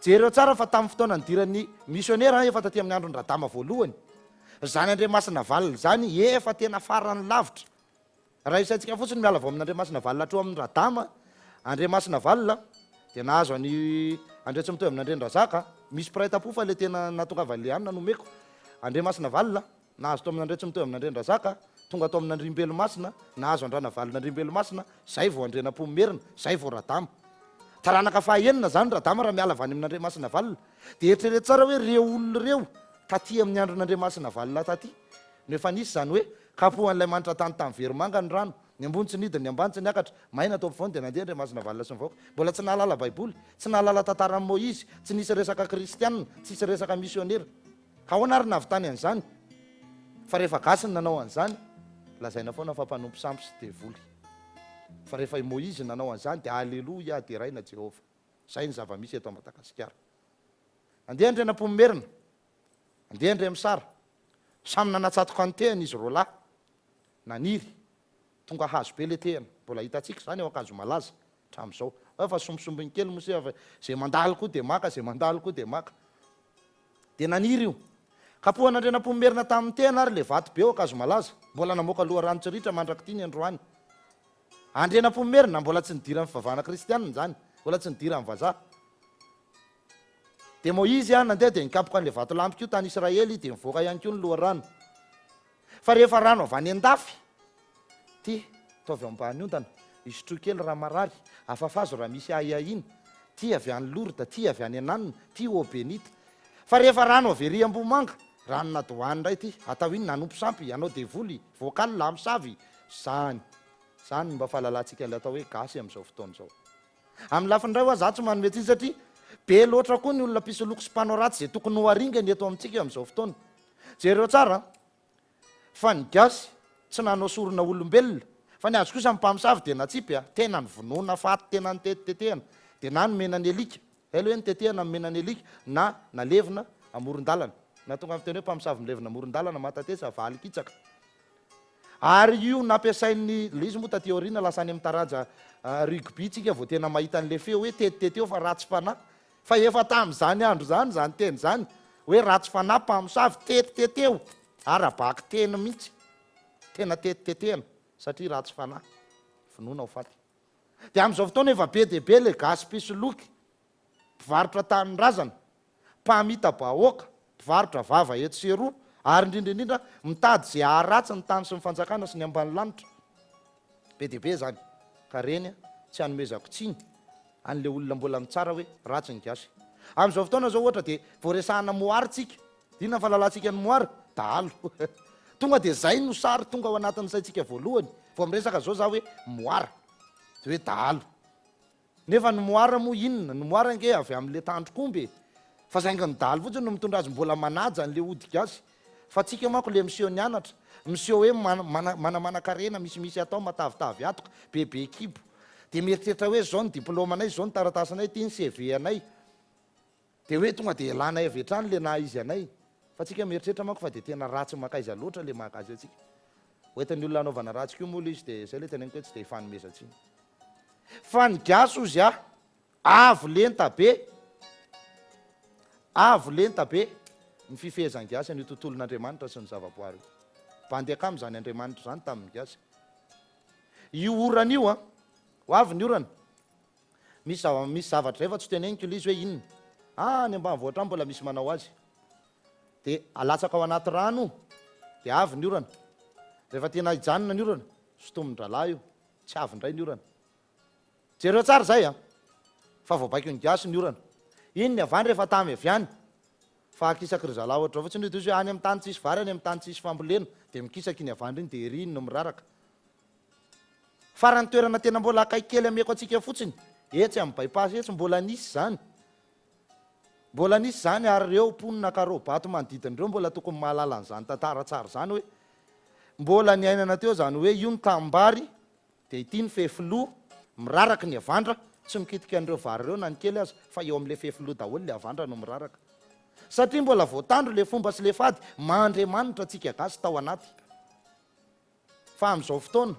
jereo tsara fa tamin'ny fotoana nidiran'ny missionnaire efa taty amin'ny andro ny radama voalohany zany Andriamasina valina zany efa tena farany lavitra raha isaintsika fotsiny miala vao amin'ny Andriamasina valina hatreo amin'ny radama Andriamasina valina dia nahazo any andretsy mitoy amin'ny Andrendrazaka, misy piraita-po fa le tena natongavany anina nomeko. Andriamasina valina nahazo tao amin'ny andretsy mitoy amin'ny Andrendrazaka, tonga tao amin'ny Andrimbelomasina, nahazo andrana valina Andrimbelomasina, zay vao andrena-po merina, zay vao Radama. Taranaka fahaenina zany Radama raha miala avany amin'Andriamasina valina. Dia eritrereto tsara hoe reo olona reo taty amin'ny andron'Andriamasina valina taty. Nefa nisy zany hoe kapohan'ilay manitra tany tamin'ny veromanga ny rano, ny ambony tsy nidiny, ny ambany tsy niakatra, maina tao ampovoany dia nandeha Andriamasina valina sy mivaoka. Mbola tsy nahalala Baiboly, tsy nahalala tantaran'i Moïse, tsy nisy resaka kristianina, tsy nisy resaka misionera. Ka ahoana ary nahavitany an'izany? Fa rehefa gasy ny nanao an'izany, lazaina foana fa mpanompo sampy sy devoly. Fa rehefa i Moïse nanao an'izany dia aleloia dia raina Jehova. Zay ny zava-misy eto Madagasikara. Andeha andrena-po merina, andeha Andriamisara, samy nanatsatoka ny tehany izy roa lahy, naniry, tonga hazo be le tehany. Mbola hitantsika zany eo akanjo malaza hatramin'izao. Fa sombosombony kely mosy zay mandalo koa dia maka, zay mandalo koa dia maka. Dia naniry io. Kapohan'andrena-po merina tamin'ny tehany ary le vato be eo akanjo malaza, mbola namoaka loha rano tsiritra mandrakity ny androany. Andrena-po merina mbola tsy nidira amin'ny fivavahana kristianina zany, mbola tsy nidira amin'ny vazaha. Dia Moïse nandeha dia nikapoka an'ilay vato lampy io tany Israely dia mivoaka ihany koa ny loha rano. Fa rehefa rano avy any an-dafy, ty taovy ambany ondana, isotroa kely raha marary, afafazo raha misy ahihahina, ty avy any Lourdes, ty avy any Ananina, ty ô Benita. Fa rehefa rano avy ery Ambomanga, ranona doany indray ty, atao iny nanompo sampy, anao devoly, voakaly lamosavy, zany. Zany mba fahalalantsika ilay atao hoe gasy amin'izao fotoana izao. Amin'ny lafiny iray ho aza tsy manome tsihy satria be loatra koa ny olona mpisoloky sy mpanao ratsy izay tokony ho aringany eto amintsika amin'izao fotoana. Jereo tsara fa ny gasy tsy nanao sorona olombelona, fa ny azo kosa mpamosavy dia natsipy tena ny vonoina faty tena ny tetitetehana dia na nomena ny alika, elo hoe ny tetehana nomena ny alika na nalevina amoron-dalana. Na tonga amin'ny teny hoe mpamosavy milevina amoron-dalana matatesa valy kitsaka. Ary io nampiasain'ny izy moa taty aoriana lasa any amin'ny taranja rugby tsika vao tena mahita an'le feo hoe tetiteteo fa ratsy fanahy. Fa efa tamin'izany andro zany zany teny zany hoe ratsy fanahy mpamosavy tetiteteo, arabaky teny mihitsy, tena tetitetehana satria ratsy fanahy, vonoina ho faty. Dia amin'izao fotoana efa be dia be le gasy mpisoloky, mpivarotra tanin-drazana, mpamita bahoaka, mpivarotra vava eto sy eroa, ary indrindra mitady zay aharatsy ny tany sy ny fanjakana sy ny ambany lanitra. Be dia be zany. Ka reny tsy hanomezako tsiny an'le olona mbola mitsara hoe ratsy ny gasy. Amin'izao fotoana zao ohatra dia voaresahana moary tsika, dina ny fahalalantsika ny moary, dahalo. Tonga dia zay no sary tonga ao anatin'ny saintsika voalohany, vao miresaka zao za hoe moara, dia hoe dahalo. Nefa ny moara moa inona? Ny moara nge avy amin'le tandrokombe, fa zainga ny dahalo fotsiny no mitondra azy mbola manaja an'le ody gasy. Fa tsika manko le miseho nianatra, miseho hoe manamana-karena misimisy atao matavitavy atoka, bebe kibo. Dia mieritreritra hoe zao ny diplômanay, zao ny taratasanay, ty ny CV anay. Dia hoe tonga dia lanay avy hatrany le na izy anay. Fa tsika mieritreritra manko fa dia tena ratsy makaiza loatra le mahagazy atsika. Hoentin'ny olona anaovana ratsy koa moa izy dia zay le teneniko hoe tsy dia fanomezantsiny. Fa ny gasy ozy avo lenta be, avo lenta be ny fifehezan-gasy ny tontolon'Andriamanitra sy ny zavaboary. Bandy akamo zany Andriamanitra zany tamin'ny gasy. Io orana io ho avy ny orana. Misy zavatra efa tsy teneniko ilay izy hoe inona. Ny ambanivohitra mbola misy manao azy. Dia alatsaka ao anaty rano dia avy ny orana. Rehefa tena hijanona ny orana, sotomin-dralahy io, tsy avy indray ny orana. Jereo tsara zay fa vao baiko ny gasy ny orana. Iny ny avany rehefa tamy avy any. Fa akisaka ry zalahy ohatra fotsiny hoe any amin'ny tany tsisy vary, any amin'ny tany tsisy fambolena, dia mikisaka iny avany iny dia ery iny no miraraka. Farany toerana tena mbola akaiky kely ameko atsika fotsiny, etsy amin'ny bypass etsy mbola nisy zany. Mbola nisy zany ary ireo mponina karobato manodidina ireo mbola tokony mahalala an'izany tantara tsara zany hoe mbola ny ainana teo zany hoe io ny tambary dia ity ny fefiloha miraraka ny avandra, tsy mikitika an'ireo vary ireo na ny kely azy fa eo amin'le fefiloha daholo le avandra no miraraka. Satria mbola voatandro le fomba sy le fady mandriamanitra tsika gasy tao anaty. Fa amin'izao fotoana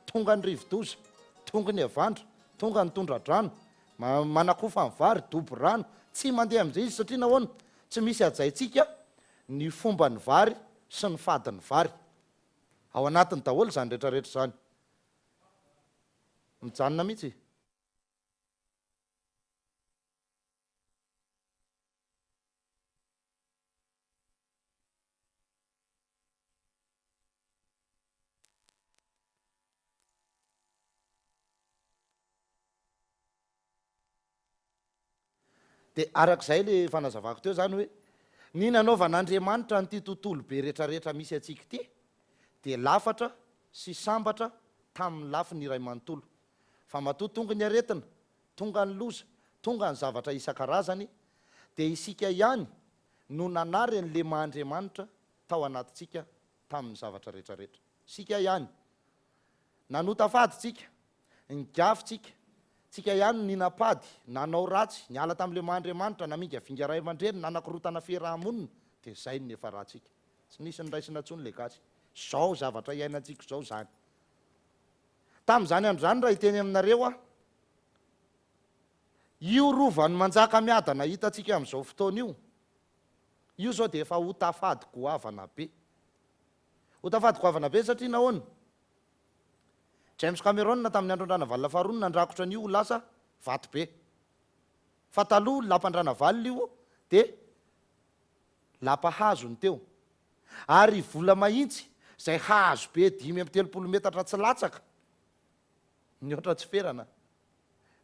tonga ny rivo-doza, tonga ny avandra, tonga ny tondra-drano, manakofa ny vary, dobo rano, tsy mandeha amin'izay izy satria nahoana tsy misy ajaintsika ny fomba ny vary sy ny fady ny vary. Ao anatiny daholo zany rehetrarehetra zany. Mijanona mihitsy. dia arak'izay le fanazavako teo zany hoe ny nanaovan'Andriamanitra nyity tontolo be rehetrarehetra misy atsika ity dia lafatra sy sambatra tamin'ny lafy ny iray manontolo fa matoa tonga ny aretina tonga ny loza tonga ny zavatra isan-karazany dia isika ihany no nanary n'le mahandriamanitra tao anatintsika tamin'ny zavatra rehetrarehetra sika ihany nanotafady tsika nygafitsika tsika ihany ny napady nanao ratsy niala tamin'le mahandriamanitra naminga vinga ray aman-dreny nanakorotana fiarahamonina dia zay ny efa ratsika tsy nisy ny raisina tsony le gasy zao zavatra iainantsika zao zany tamin'izany andro zany raha hiteny aminareo a io rovany manjaka miadana hitatsika amin'izao fotoana io zao dia efa hotafady goavana be hotafady goavana be satria nahoana James Cameron tamin'ny andro andrana valina faharoa nandrakotra an'io lasa vato be fa taloha lampandrana valina io dia lampahazo ny teo ary vola mahitsy zay hazo be 5 metatra tsy latsaka ny oatra tsy ferana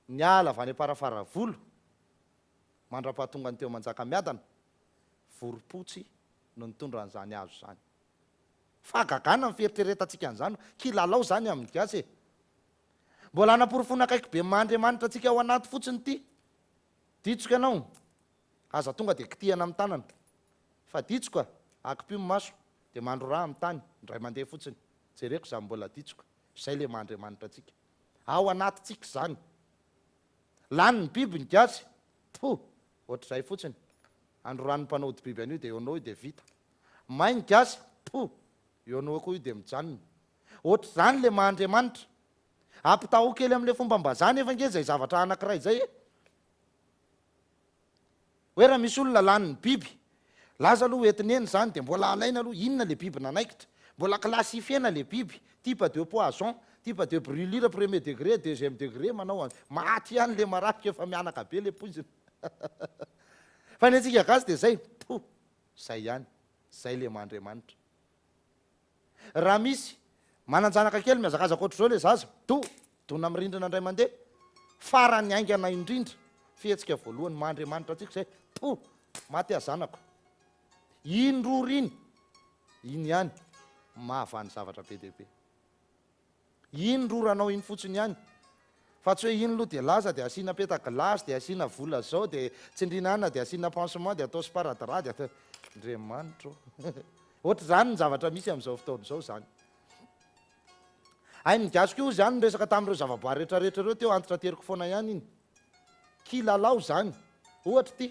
ny ala avy any aparafaravolo mandra-pahatonga ny teo manjaka miadana voropotsy no nitondra an'izany hazo zany fahagagana miferitreretantsika an'izany kilalao zany amin'ny gasy mbola anaporofona akaiky be mahandriamanitra atsika ao anaty fotsiny ity ditsoka anao aza tonga dia kitihana amin'ny tanana fa ditsoka akipio maso dia mandro raha amin'ny tany ndray mandeha fotsiny jereko za mbola ditsoka zay le mahandriamanitra atsika ao anatytsika zany lany ny biby ny gasy ohatr'izay fotsiny andro ranony mpanao ody biby an'io dia eo anao io dia vita may ny gasy eo anao koa io dia mijanona ohatra zany le mahandriamanitra ampitaho kely amin'le fomba mbazany efa nge zay zavatra anankiray zay hoe raha misy olona lany ny biby laza aloha entiny eny zany dia mbola alaina aloha inona le biby nanaikitra mbola classifiena le biby type de poisson type de brûlure premier degré deuxième degré manao maty ihany le marafika efa mianaka be le poizina fa ny antsika gasy dia zay zay ihany zay le mahandriamanitra raha misy mananjanaka kely miazakazaka ohatr' zao le zaza dona mirindrina indray mandeha farany aingana indrindra fihetsika voalohany mahandriamanitra atsika zay maty azanako indroriny iny ihany mahavany zavatra be dehibe indroranao iny fotsiny ihany fa tsy hoe iny aloha dia laza dia asiana peta glasy dia asiana vola zao dia tsindrinana dia asiana pansement dia atao sparadra dia atao andriamanitra ohatra zany ny zavatra misy amin'izao fotaona zao zany ay ny gasiko io zany resaka tamin'ireo zavaboary rehetrarehetra reo teo antitra teriko foana ihany iny kilalao zany ohatra ty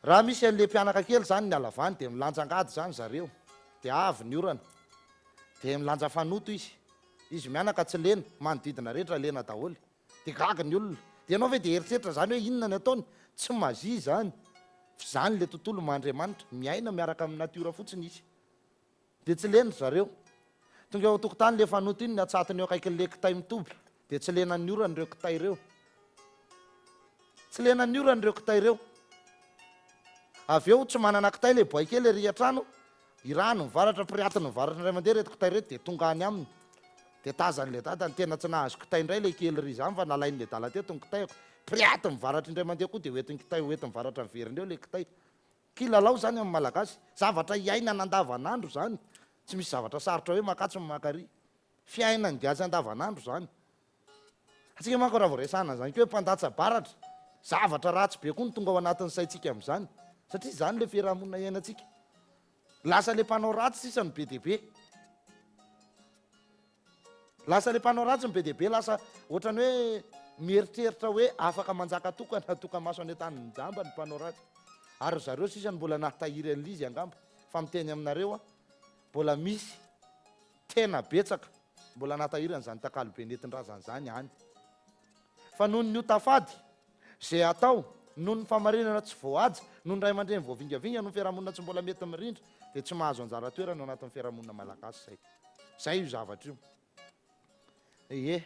raha misy an'le mpianaka kely zany ny alavany dia milanjangady zany zareo dia avy ny orana dia milanja fanoto izy mianaka tsy lena manodidina rehetra lena daholy dia gaga ny olona dia anao ve dia eritreritra zany hoe inona ny ataony tsy mazi zany zany le tontolo mahandriamanitra miaina miaraka amin'ny natiora fotsiny izy dia tsy lena zareo tonga eo tokotany le fanoto iny ny atsatiny eo akaikin'le kitay mitoby dia tsy lena ny orany reo kitay reo tsy lena ny orany reo kitay reo avy eo tsy manana kitay le boay kely ry atrano irano mivaratra piriatiny mivaratra indray mandeha reto kitay reto dia tonga any aminy dia tazan'le dadany tena tsy nahazo kitay indray le kely ry zany fa nalain'le dala teto ny kitayko piriaty mivaratra indray mandeha koa dia hoetiny kitay hoety mivaratra miveriny eo le kitay kilalao zany amin'ny malagasy zavatra iaina nandavanandro zany tsy misy zavatra sarotra hoe makatsy makary fiainany diazy andavanandro zany atsika manko raha voaresana zany ke hoe mpandatsa baratra zavatra ratsy be koa ny tonga ao anatin'ny saitsika amin'izany satria zany le fiarahamonina iainantsika lasa le mpanao ratsy sisa ny be dehibe lasa le mpanao ratsy ny be dehibe lasa ohatrany hoe mieritreritra hoe afaka manjaka tokana tokamaso any an-tany njamba ny mpanao ratsy ary zareo sisa ny mbola nahitahiry an'izy angamba fa miteny aminareo a mbola misy tena betsaka mbola nahitahiry an'izany takalo be nentin-drazana zany any fa noho ny otafady zay atao noho ny famarinana tsy voahaja noho ny ray aman-dreny voavingavinga noho ny fiarahamonina tsy mbola mety mirindra dia tsy mahazo anjara toerana ao anatin'ny fiarahamonina malagasy zay io zavatra io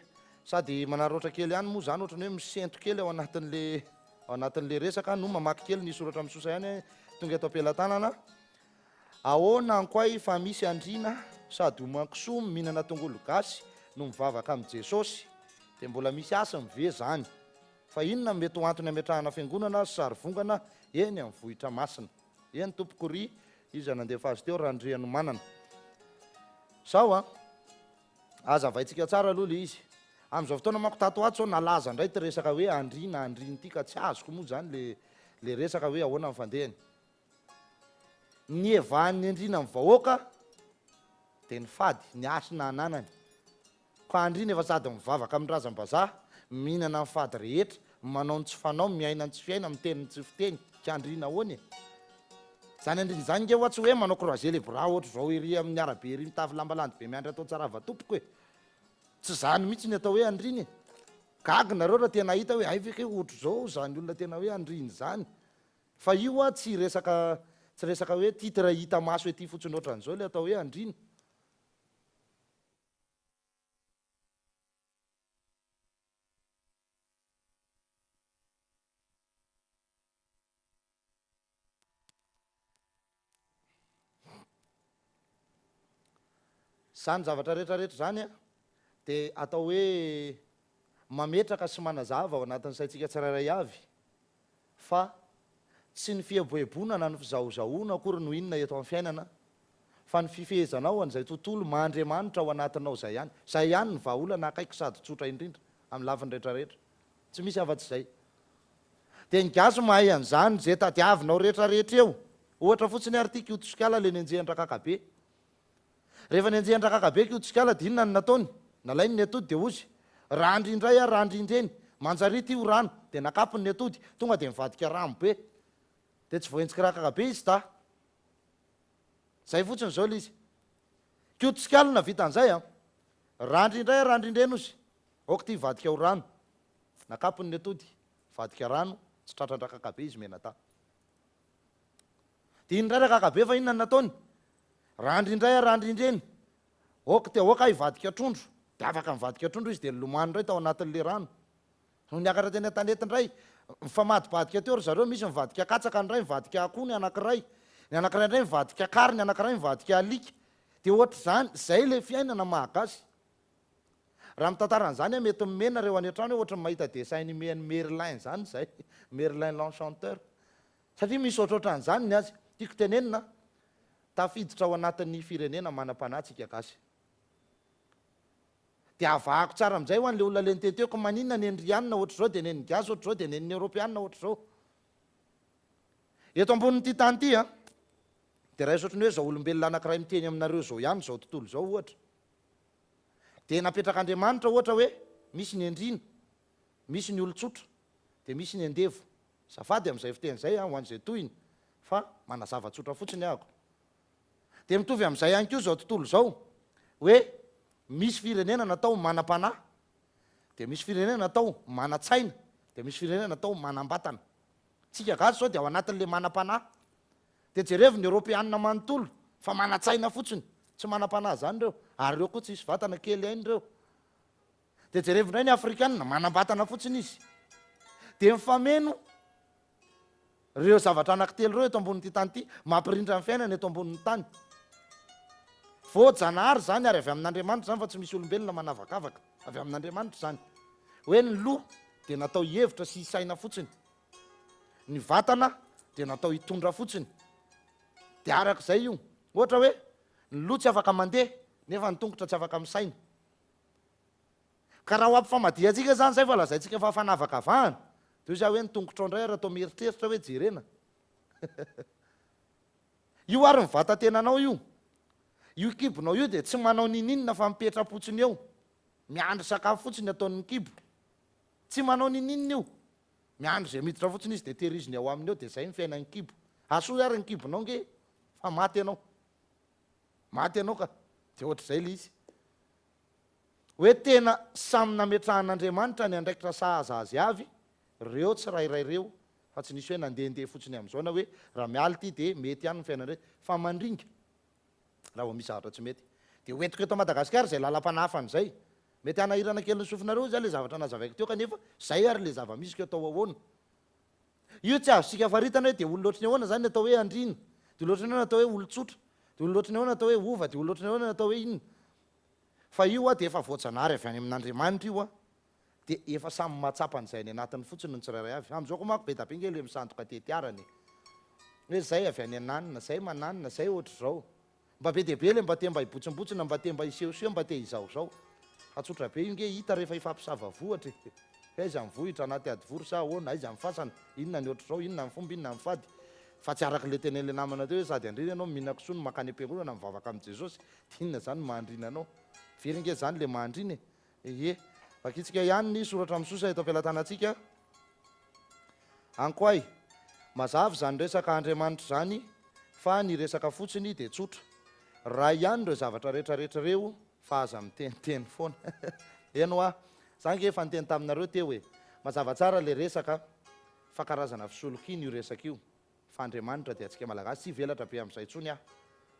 sady manaroatra kely ihany moa zany ohatrany hoe misentro kely ao anatin'le resaka no mamaky kely ny soratra misosa ihany tonga eto ampelantanana ahoana ankoay fa misy andriana sady homankisoa mihinana tongolo gasy no mivavaka amin'i Jesosy dia mbola misy asa mive zany fa inona mety ho antony ametrahana fiangonana sary vongana eny amin'ny vohitra masina. Eny tompoko ry izy nandefa azy teo randriano manana sao aza vaitsika tsara aloha le izy amin'izao fotoana manko tato ato zao nalaza indray ty resaka hoe andrina ity ka tsy azoko moa zany le resaka hoe ahoana amin'ny fandehany. Ny evahan'ny andrina amin'ny vahoaka dia ny fady ny asina ananany ka andrina efa sady mivavaka amin'ny razam-bazaha mihinana ny fady rehetra manao ny tsy fanao miaina ny tsy fiaina miteny ny tsy fiteny ka andrina ahoany zany andrina zany nge ohatsy hoe manao croisé le bras ohatra zao ery amin'ny arabe ery mitafy lambalandy be miandry atao tsara vatompoko tsy zany mihitsy ny atao hoe andriny gagy nareo raha tena hita hoe ay veke ohatra zao zany olona tena hoe andriny zany fa io tsy resaka hoe titre hita maso ety fotsiny ohatran'izao le atao hoe andriny. Zany zavatra rehetrarehetra zany dia atao hoe mametraka sy manazava ao anatin'ny saintsika tsirairay avy fa tsy ny fieboebonana ny fizahozahoana akory no inona eto amin'ny fiainana fa ny fifehezanao an'izay tontolo mahandriamanitra ao anatinao zay ihany ny vahaolana akaiky sady tsotra indrindra amin'ny lafiny rehetrarehetra tsy misy afa-tsy izay dia ny gaso mahay an'izany zay tadiavinao rehetrarehetra eo ohatra fotsiny ary tia kiotsikala le nenjehan-drakakabe rehefa nenjehan-drakakabe kiotsikala dia inona ny nataony nalainy ny atody dia ozy randry indray randry indreny manjary tio rano dia nakapony ny atody tonga dia mivadika ramo be dia tsy voentsiky rakakabe izy ta zay fotsiny zao le izy kiotsikala vita an'izay randry indray randry indreny ozy aoka tia vadika ao rano nakapony ny atody vadika rano tsy tratran-drakakabe izy mena ta dia indray rakakabe fa inona ny nataony randry indray randry indreny oka ivadika trondro dia afaka mivadika trondro izy dia lomano indray tao anatin'le rano no niakatra teny an-tanety indray mifamadibadika teo ry zareo misy mivadika katsaka indray mivadika akony anankiray ny anankiray indray mivadika kary ny anankiray mivadika alika dia ohatra zany zay le fiainana mahagasy raha mitantaran'izany mety mimena reo any an-trano ohatra mahita dessin animé ny Merlin zany zay Merlin l'enchanteur satria misy ohatrohatran'izany ny azy tiako tenenina tafiditra ao anatin'ny firenena manam-panahy gasy dia avahako tsara amin'izay ho an'le olona le niteteoko maninona ny endrianina ohatra zao dia neny gasy ohatra zao dia neny europeanina ohatra zao eto ambonin'ity tany ity dia raha isotrany hoe zao olombelona anankiray miteny aminareo zao ihany zao tontolo zao ohatra dia napetrak'Andriamanitra ohatra hoe misy ny endrina misy ny olotsotra dia misy ny andevo safady amin'izay fiteny zay ho an'izay tohiny fa manazava-tsotra fotsiny ahako dia mitovy amin'izay ihany koa zao tontolo zao hoe misy firenena natao manam-panahy dia misy firenena natao manan-tsaina dia misy firenena natao manam-batana tsika gasy zao dia ao anatin'le manam-panahy dia jerevy ny europeanina manontolo fa manan-tsaina fotsiny tsy manam-panahy zany reo ary reo koa tsy isy vatana kely hainy reo dia jerevy indray ny afrikanina manam-batana fotsiny izy dia mifameno reo zavatra anankitelo reo eto ambonin'ity tany ity mampirindra ny fiainana eto ambonin'ny tany voajanahary zany ary avy amin'Andriamanitra zany fa tsy misy olombelona manavakavaka avy amin'Andriamanitra zany hoe ny loha dia natao hevitra sy isaina fotsiny ny vatana dia natao hitondra fotsiny dia arak'izay io ohatra hoe ny loha tsy afaka mandeha nefa ny tongotra tsy afaka misaina ka raha ho ampifamadiantsika zany zay fa lazaintsika fa fanavakavahana dia za hoe ny tongotra indray raha atao mieritreritra hoe jerena io ary ny vatan-tenanao io kibonao io dia tsy manao nininona fa mipetra-potsiny eo miandry sakafo fotsiny ataon'ny kibo tsy manao nininona io miandry zay miditra fotsiny izy dia tehiriziny ao aminy eo dia zay ny fiainan'ny kibo asoa ary ny kibonao nge fa maty ianao ka dia ohatr'izay le izy hoe tena samy nametrahan'Andriamanitra ny andraikitra sahaza azy avy reo tsy rairay reo fa tsy nisy hoe nandehandeha fotsiny amin'izao na hoe raha mialy ity dia mety ihany ny fiainana fa mandringa raha vao misy zavatra tsy mety dia hoentiko eto Madagasikara zay lalam-panahafany zay mety anahirana kely ny sofinareo zay le zavatra nazavaiko teo kanefa zay ary le zava-misy ko atao ahoana io tsy azosika faritana hoe dia olo loatra ny ahoana zany atao hoe andrina dia loatra ny ahoana atao hoe olotsotra dia olo loatra ny ahoana atao hoe ova dia olo loatra ny ahoana atao hoe inona fa io dia efa voajanahary avy any amin'Andriamanitra io dia efa samy matsapan'izay ny anatiny fotsiny ny tsirairay avy amin'izao koa mako be tapingely misandoka tetiarany hoe zay avy any ananina zay mananina zay ohatra zao mba be deaibe le mba te mba hibotsimbotsina mba te mba hisehoseho mba te izaozao atsotra be io nge hita rehefa ifampisava vohatra aiza mivohitra anaty ady vory sa ahoana aiza mifasana inona ny ohatra zao inona ny fomba inona ny fady fa tsy araka le tenen'le namana teo hoe sady andriny ianao mihinako soa no makany am-piangonana mivavaka amin'i Jesosy dia inona zany mahandrina anao very nge zany le mahandriny e vakitsika ihany ny soratra misosa eto am-pelatanantsika ankoay mazavy zany resaka Andriamanitra zany fa ny resaka fotsiny dia tsotra raha ihany reo zavatra rehetrarehetra reo fa aza miteniteny foana eno a za nge efa niteny taminareo teo hoe mazava tsara le resaka fa karazana fisolokiny io resaka io fa Andriamanitra dia atsika malagasy tsy velatra be amin'izay tsony aho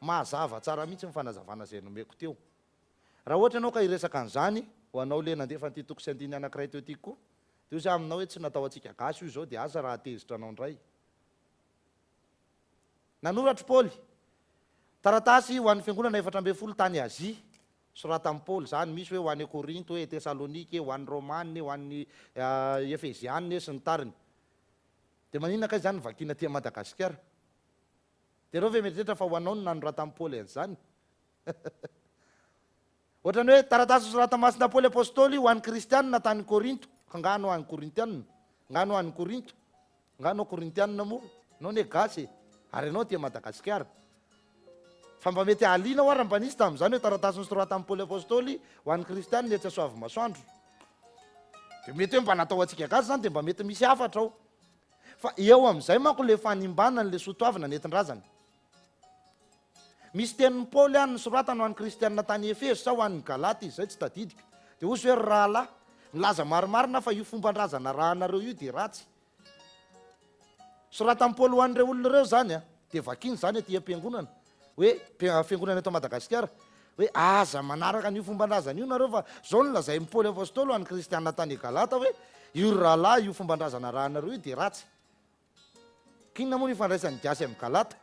mazava tsara mihitsy ny fanazavana zay nomeko teo raha ohatra ianao ka hiresaka an'izany ho anao le nandefa ny titoko sy andiny anankiray teo tiky koa dia zay aminao hoe tsy natao atsika gasy io zao dia asa raha tezitra anao ndray nanoratra Paoly taratasy ho an'ny fiangonana 12 tany Azia soratan Paoly zany misy hoe ho an'ny Korinto hoe Tesalonika ho an'ny Romanina ho an'ny Efezianina sy ny tariny dia maninona kay zany vakina tia Madagasikara dia reo ve mieritreritra fa ho anao no nanoratan Paoly an'izany ohatrany hoe taratasy soratan-masina Paoly apôstôly ho an'ny kristianina tany Korinto ka ngano ho an'ny korintianina ngano ho an'ny Korinto ngano korintianina moa anao ne gasy ary ianao tia Madagasikara fa mba mety aliana oara mba nisy tamin'izany hoe taratasy ny soratan Paoly apôstôly ho an'ny kristianina etsy Soavy masoandro dia mety hoe mba natao atsika gasy zany dia mba mety misy hafatra ao fa eo amin'izay manko le fanimbanany le soatoavina nentin-drazana misy tenin'ny Paoly any ny soratany ho an'ny kristianina tany Efeso sa ho an'ny Galaty izay tsy tadidika dia ozy hoe rahalahy milaza marimarina fa io fomban-drazana rahanareo io dia ratsy soratany Paoly ho an'ireo olona ireo zany a dia vakiny zany aty am-piangonana hoe fiangonana eto Madagasikara hoe aza manaraka n'io fomban-drazana io nareo fa zao no lazay ny Paoly apôstôly ho an'ny kristianina tany Galata hoe io rahalahy io fomban-drazana rahanareo io dia ratsy kinona moa ny ifandraisan'ny diasy amin'ny Galata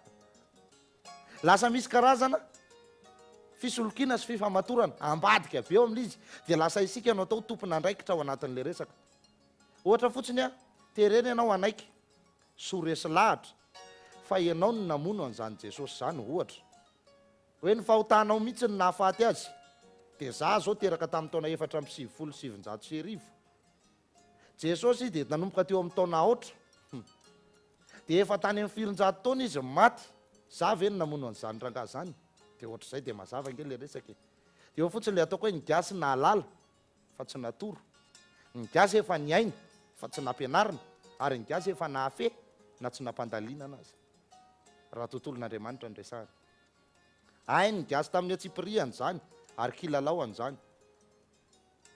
lasa misy karazana fisolokina sy fifamatorana ambadika be eo amin'izy dia lasa isika no atao tompona andraikitra ao anatin'le resaka ohatra fotsiny a tereny ianao anaiky soresy lahatra fa ianao no namono an'izany Jesosy zany ohatra hoe ny fahotanao mihitsy ny nahafaty azy dia za zao teraka tamin'ny taona 470 Jesosy dia nanomboka teo amin'ny taona 8 dia efa tany amin'ny 400 taona izy maty za ve no namono an'izany rangahy zany dia ohatr'izay dia mazava nge le resaka dia eo fotsiny le ataoko hoe ny gasy nahalala fa tsy natoro ny gasy efa niaina fa tsy nampianarina ary ny gasy efa nahafe na tsy nampandaliana anazy raha tontolon'Andriamanitra ny resahany ay ny gasy tamin'ny Atsipiriany zany ary kilalao an'izany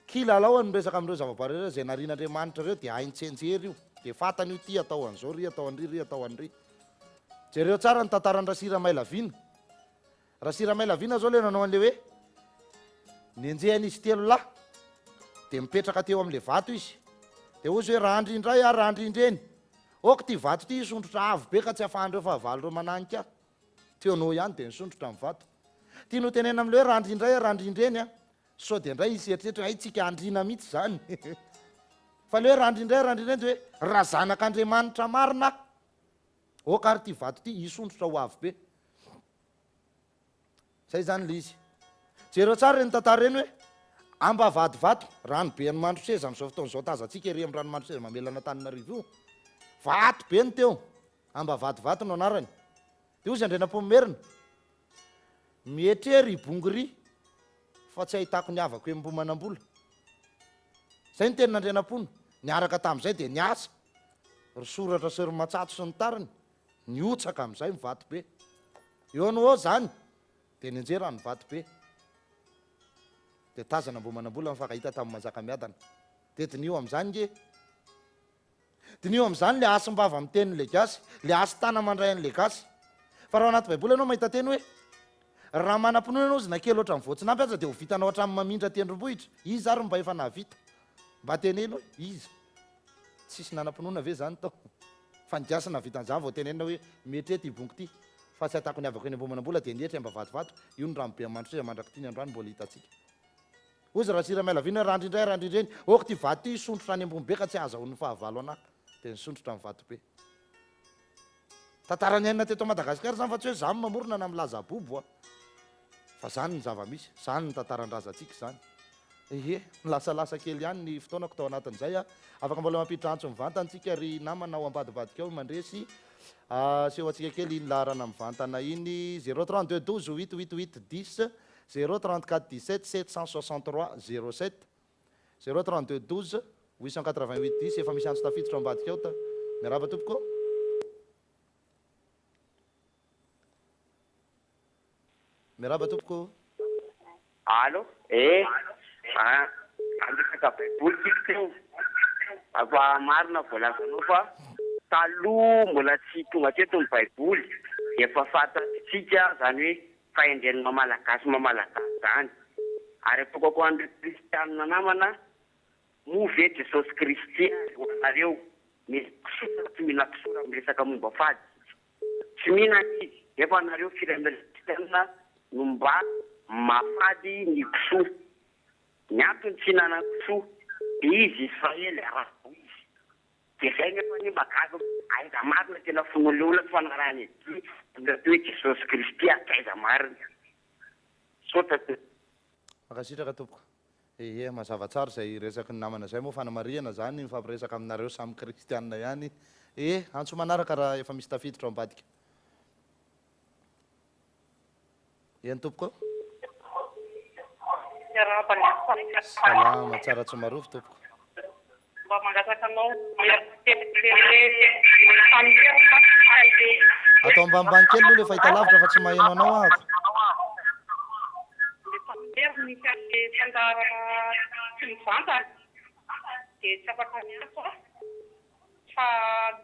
kilalao ny resaka amin'ireo zavaboary ireo zay narian'Andriamanitra ireo dia hain-tsenjery io dia fatany io ty atao an'izao ry atao an'ry ry atao an'ry jereo tsara ny tantaran'ny Rasiramay Laviana Rasiramay Laviana zao le nanao an'le hoe nenjehan'izy 3 lahy dia mipetraka teo amin'le vato izy dia ozy hoe raha andrindray a raha andrindreny oka ty vato ty isondrotra avo be ka tsy afahandreo fahavaloreo mananika teo no ihany dia nisondrotra amin'ny vato tia no tenena amin'le hoe raha andrindray a raha andrindreny a sao dia indray izy eritreritra ay tsika andrina mihitsy zany fa le hoe raha andrindray raha andrindreny dia hoe raha zanak'Andriamanitra marina oka ary ty vato ty isondrotra ho avo be zay zany le izy jereo tsara reny tantara reny hoe amba vatovato ranobe ny mandroseza amin'izao fotoan'izao tazantsika ery amin'ny ranomandroseza mamelana Antananarivo io vato be ny teo amba vatovato no anarany dia ozy Andrenampomerina mietrery ibongiry fa tsy ahitako ny avako hoe Mbomanambola zay ny tenin'Andrenampono niaraka tamin'izay dia niasa ry soratra sy ry Matsatso sy ny tariny niotsaka amin'izay mivato be eo no ao zany dia nianjera ny vato be dia tazana Mbomanambola mifankahita tamin'ny Manjakamiadana dia dinio amin'izany nge dinio amin'izany le asim-bava amin'ny tenin'le gasy le asy tana mandray an'le gasy fa raha anaty baiboly ianao mahita teny hoe raha manam-pinoana ianao zina kely ohatran'ny voatsinapy aza dia ho vitanao hatramin'ny mamindra tendrombohitra izy ary mba efa nahavita mba tenena hoe izy tsisy nanam-pinoana ve zany tao fa ny gasy navitan'izany vao tenena hoe mietrety ibongy ty fa tsy atako ny avako eny Mbomanambola dia nietry amba vatovato io ny ranobe mandroseza mandraky ty ny androany mbola hitatsika ozy raha siramela vina randrindray randrindreny oko ty vato ty sondrotra any ambony be ka tsy azahoan'ny fahavalo anahy dia nisondrotra amin'ny vato be tantarany ainina teto Madagasikara zany fa tsy hoe zany mamorona na milaza bobo a fa zany ny zava-misy zany ny tantaran-drazantsika zany ehe nilasalasa kely ihany ny fotoanako tao anatin'izay a afaka mbola mampiditra antso mivantantsika ry namana ao ambadibadika ao mandresy seho antsika kely iny laharana mivantana iny 032 12 888 10 034 17 763 07 032 12 888 10 efa misy antso tafiditra ao ambadika ao ta miaraba tompoko miaraba tompoko Alo, andresaka baiboly tsika teo. Afa marina voalazanao fa taloha mbola tsy tonga teto ny baiboly. Efa fantatsika zany hoe fahendren'ny mamalagasy zany. Ary ataoko ako an'ireo kristianina namana, move Jesosy Kristy anareo misy kisora tsy mila kisora miresaka momba fady. Tsy mihina izy, efa anareo firenena kristianina no mba mafady ny kisoa. Ny antony tsy hinana kisoa izy Israely arabo izy. Dia zay nefa ny magaga aiza marina tena fon'olona olona fanarany ety hoe Jesosy Kristy akaiza marina. Sota makasitraka tompoko ehe mazava tsara zay resaky ny namana zay moa fanamariana zany mifampiresaka aminareo samy kristianina ihany antso manaraka raha efa misy tafiditra ao ambadika eny tompoko salama tsara tsy marofo tompoko mba mangasaka anao atao ambanimbany kely aloha le fahita lavitra fa tsy maheno anao ahako misy tantara tsy mivantana dia tsy afaka miantso fa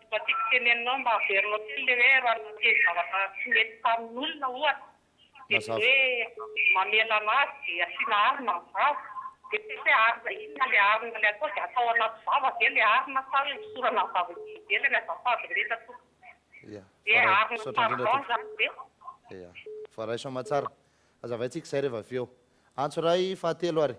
mba tiako tenenao mba averinao kely le hoe raha nateny zavatra tsy mety tamin'olona ohatra dia hoe mamela anazy dia asiana arina ny vava dia tsy hoe arina inona le arina le atao dia atao anaty vava dia le arina sa hoe misorana ny vava dia le azafady rehetra to dia arina parlon zany dia fa raha iso matsara azavaintsika izay rehefa avy eo antso ray fahatelo ary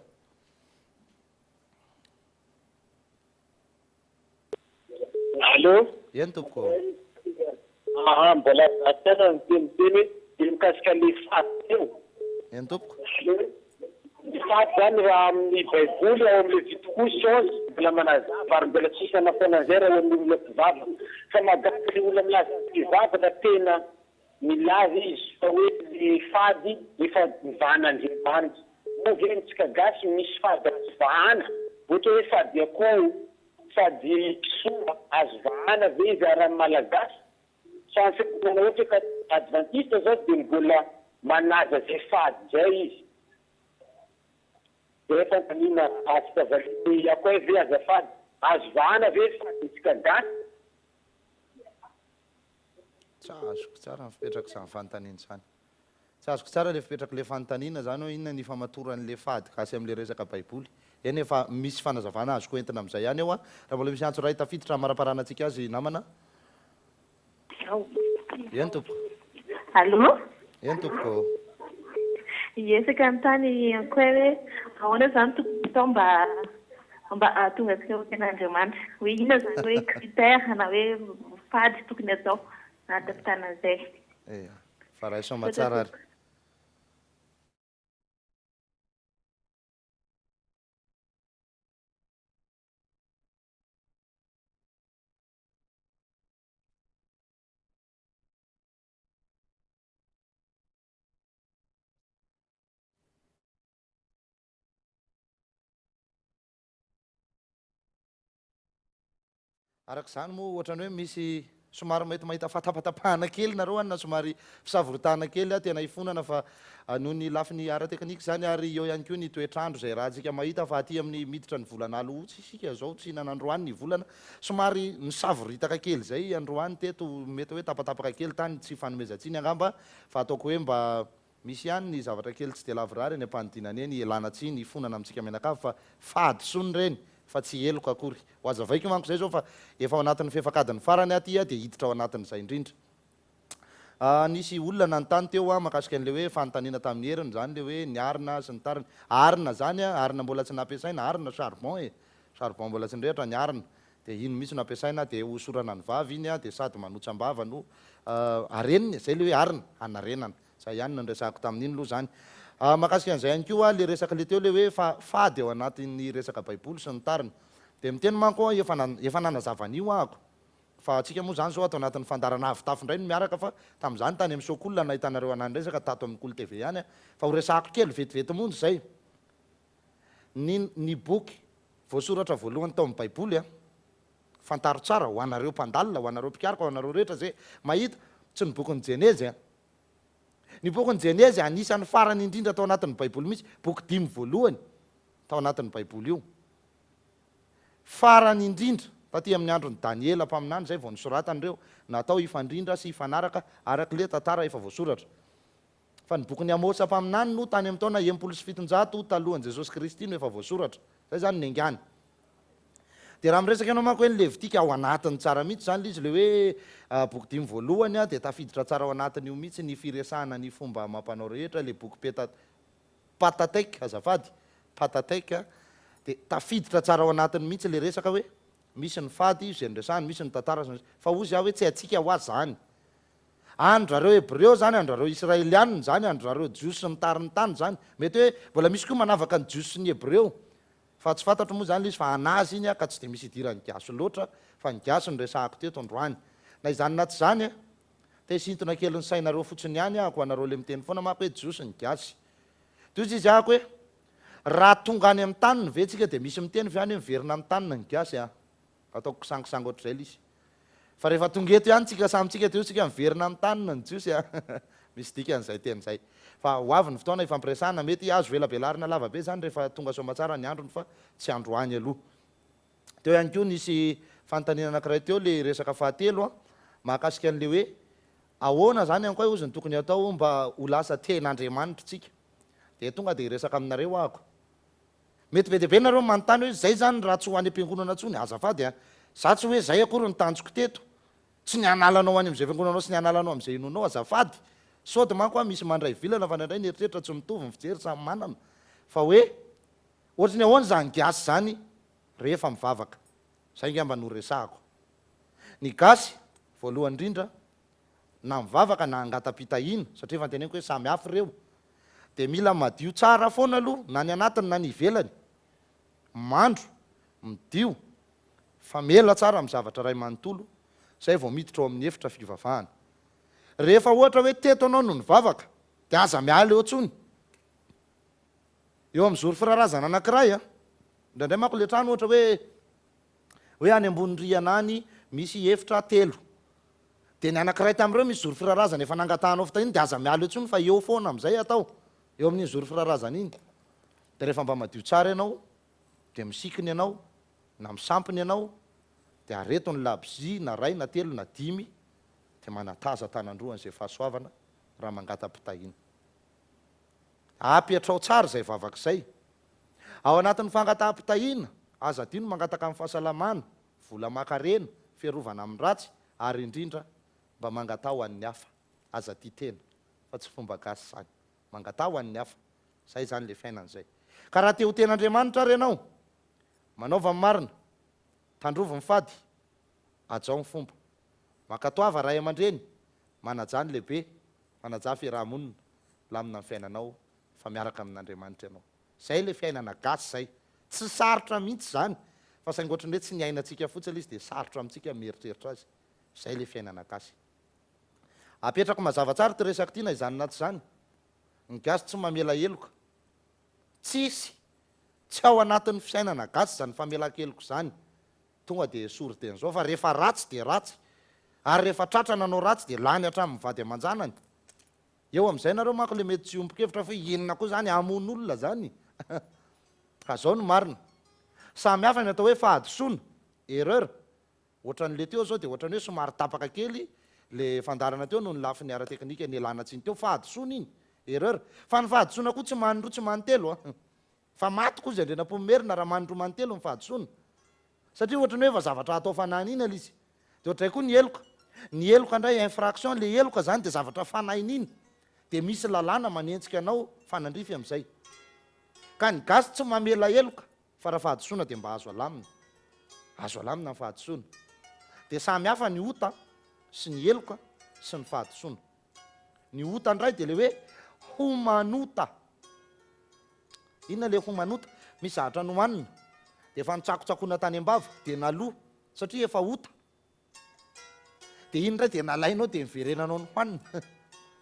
Allô? eny tompoko Mbola tena miteniteny dia mikasika le faty eo. eny tompoko Ny faty zany raha amin'ny baiboly ao amin'ilay fitokosy mbola manazava ary mbola tsisy anafona an'izay raha amin'ny olona mpivavaka fa magaga ny olona milaza mpivavaka tena milaza izy fa hoe ny fady efa mivan'Andriamanitra. Moa ventsika gasy misy fady azo vahana ohatra hoe fady akoho fady kisoa azo vahana ve izy arahan'ny malagasy fa ny fitonana ohatra ka adventiste zao dia mbola manaja zay fady zay izy dia fantanina asika valiny akoho ve azafady azo vahana ve fadyntsika gasy tsy azoko tsara fipetraka izany fanontaniana izany tsy azoko tsara le fipetraka le fanontaniana zany hoe inona ny famatoran'le fady gasy amin'le resaka baiboly eny efa misy fanazavana azoko entina amin'izay ihany eo a raha mbola misy antso ray tafiditra maraparana antsika azy namana eny tompoko Allô? eny tompoko Iesaka anontany akoho hoe ahoana zany tokony atao mba tonga antsika ho ten'Andriamanitra hoe inona zany hoe critère na hoe fady tokony atao anaty an'izay fa raha iso matsara ary arak'izany moa ohatrany hoe misy somary mety mahita fatapatapahana kely nareo any na somary fisavorotana kely a tena hifonana fa noho ny lafiny ara-teknika zany ary eo ihany koa ny toetrandro zay raha tsika mahita fa aty amin'ny miditra ny volan'alo ohatsy isika zao tsy hinana androany ny volana somary misavoritaka kely zay androany teto mety hoe tapatapaka kely tany tsy fanomezantsiny angamba fa ataoko hoe mba misy ihany ny zavatra kely tsy de lavirary ny ampanodinana eny elana tsiny hifonana amintsika menakavy fa fady sony reny fa tsy eloko akory ho azavaiko manko zay zao fa efa ao anatin'ny fefakadiny farany aty a dia hiditra ao anatin'izay indrindra nisy olona nanontany teo a mahakasika an'le hoe fanontaniana tamin'ny heriny zany le hoe ny arina sy ny tariny arina zany a arina mbola tsy nampiasaina arina charbon charbon mbola tsy nirehatra ny arina de ino mihitsy nampiasaina de hosorana ny vavy iny a de sady manotsa-mbava no areniny zay le hoe arina anarenana zay ihany no nresahako tamin'iny aloha zany mahakasika an'izay ihany koa le resaka le teo le hoe fady eo anatin'ny resaka baiboly sy ny tariny de miteny manko efa nanazava-nio ahako fa atsika moa zany zao atao anatin'ny fandarana avitafo indray no miaraka fa tamin'izany tany amin'ny sokolona nahitanareo anany resaka tato amin'ny kolo tv ihany fa ho resahako kely vetivety monjy zay ny boky voasoratra voalohany tao amin'ny baiboly fantaro tsara ho anareo mpandalina ho anareo mpikarika ho anareo rehetra zay mahita tsy ny bokyny jenezy ny bokyny jenezy anisan'ny farany indrindra tao anatin'ny baiboly mihitsy boky 5 voalohany tao anatin'ny baiboly io farany indrindra taty amin'ny androny daniela mpaminany zay vao nisoratan'ireo natao ifandrindra sy ifanaraka arak'le tantara efa voasoratra fa ny bokyny amosa mpaminany no tany amin'ny taona 700 talohan'i jesosy kristy no efa voasoratra zay zany ny angany de raha miresaka ianao manko hoe ny levitika ao anatiny tsara mihitsy zany le izy le hoe boky 5 voalohany de tafiditra tsara ao anatiny io mihitsy ny firesahana ny fomba mampanao rehetra le boky patatek azafady patatek de tafiditra tsara ao anatiny mihitsy le resaka hoe misy ny fady zay nresahany misy ny tantara fa ozy aho hoe tsy hatsika ho azy zany andrareo hebreo zany andrareo israelianina zany andrareo jiosy ny tariny tany zany mety hoe mbola misy koa manavaka ny jiosy sy ny hebreo fa tsy fantatro moa zany le izy fa anazy iny ka tsy de misy idirany gaso loatra fa ny gaso ny resahako teto androany na izany naty zany te sintona kely ny sainareo fotsiny ihany ahako anareo le miteny foana mako hoe jiosy ny gasy de izy ahako hoe raha tonga any amin'ny taniny vetsika de misy miteny fa any miverina amin'ny tanina ny gasy ataoko sangisangy ohatr'izay le izy fa rehefa tonga eto ihany tsika samytsika de tsika miverina amin'ny tanina ny jiosy misy dikan'izay teny zay fa ho avy ny fotoana ifampiresahana mety azo velabelarina lavabe zany rehefa tonga somatsara ny androny fa tsy androany aloha teo ihany koa nisy fanontaniana anankiray teo le resaka fahatelo mahakasika an'le hoe ahoana zany any koa ozy ny tokony atao mba ho lasa ten'andriamanitra tsika de tonga de resaka aminareo ahako mety be deabe nareo manontany hoe zay zany raha tsy ho any am-piangonana ntsony azafady za tsy hoe zay akory ny tanjoko teto tsy ny analanao any am'izay fiangonanao sy ny analanao am'izay inonao azafady sody manko misy mandray vilana fa nandray nieritreritra tsy mitovy ny fijery samy manana fa hoe ohatrany ahoany zany gasy zany rehefa mivavaka zay ngamba no resahako ny gasy voalohany indrindra na mivavaka na angatapitahina satria fanteneniko hoe samy hafa ireo de mila madio tsara foana aloha na ny anatiny na ny ivelany mandro midio famela tsara amin'ny zavatra ray manontolo zay vao miditra ao amin'ny efitra fivavahana rehefa ohatra hoe teto anao no nivavaka de aza miala eo tsony eo am'zory firarazana anankiray indraindray manko le trano ohatra hoe any ambony riana any misy efitra 3 de ny anankiray tamin'ireo misy zory firarazana efa nangatahanao fitahiny de aza miala eo tsony fa eo foana am'izay atao eo amin'iny zory firarazana iny de rehefa mba madio tsara ianao de misikiny ianao na misampiny ianao de areto ny labzi na ray na 3 na 5 de manataza tanandroan'izay fahasoavana raha mangatapitahiny apiatrao tsara zay vavak'izay ao anatin'ny fangatahapitahina aza dino mangataka amin'ny fahasalamana vola makarena fiarovana amin'ny ratsy ary indrindra mba mangatao an'ny hafa aza ty tena fa tsy fomba gasy zany mangatao an'ny hafa zay zany le fiainan'izay ka raha te ho ten'andriamanitra ary ianao manaova marina tandrovo ny fady ajao ny fomba makatoava ray aman-dreny manajany lehibe manaja fiarahamonina lamina ny fiainanao fa miaraka amin'andriamanitra ianao zay le fiainana gasy zay tsy sarotra mihitsy zany fa saingy ohatrany hoe tsy ny ainatsika fotsiny izy de sarotra amintsika mieritreritra azy zay le fiainana gasy apetrako mazava tsara ty resaka ty na izany naty zany ny gasy tsy mamela eloka tsisy tsy ao anatin'ny fiainana gasy zany famela-keloko zany tonga de sory teny zao fa rehefa ratsy de ratsy ary rehefa tratra nanao ratsy de lany hatramin'ny vady aman-janany eo am'izay nareo manko le mety tsy ombokevitra fa inona koa zany amon'olona zany ka zao no marina samy hafa ny atao hoe fahadisoana erreur ohatran'le teo zao de ohatrany hoe somary tapaka kely le fandarana teo no ny lafi ny ara-teknika ny elana tsiny teo fahadisoana iny erreur fa ny fahadisoana koa tsy manindro tsy manontelo fa maty koa zay ndrenam-pomerina raha manindro manontelo ny fahadisoana satria ohatrany hoe fa zavatra atao fanany iny ala izy de ohatray koa ny eloka ny eloka indray infraction le eloka zany dia zavatra fanahin'iny dia misy lalàna manentsika anao fanandrify amin'izay ka ny gasy tsy mamela eloka fa raha fahadisoana dia mba azo alamina ny fahadisoana dia samy hafa ny ota sy ny eloka sy ny fahadisoana ny ota indray dia le hoe homanota inona le homanota misy zavatra nohanina dia efa nitsakotsakoana tany ambava dia naloha satria efa ota dia iny indray dia nalainao dia miverenanao ny hohanina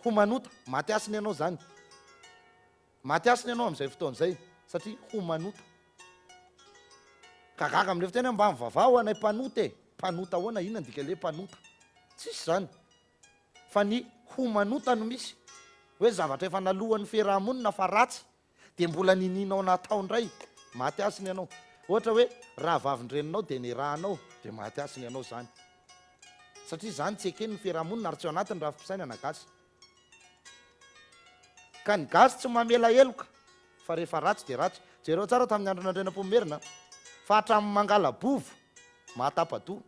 homanota maty asiny ianao zany maty asiny ianao amin'izay fotoana izay satria homanota kagaga amin'le fotena mba mivavao anay mpanota mpanota ahoana inona ndika le mpanota tsisy zany fa ny homanota no misy hoe zavatra efa nalohan'ny fiarahamonina fa ratsy dia mbola nininao natao indray maty asiny ianao ohatra hoe raha vavindreninao dia nirahanao dia maty asiny ianao zany satria zany tsy ekeny ny fiarahamonina ary tsy ao anatiny raha fisainana gasy ka ny gasy tsy mamela eloka fa rehefa ratsy dia ratsy jereo tsara tamin'ny andro nandrenam-pomerina fa hatramin'ny mangala bovo mahatapadoa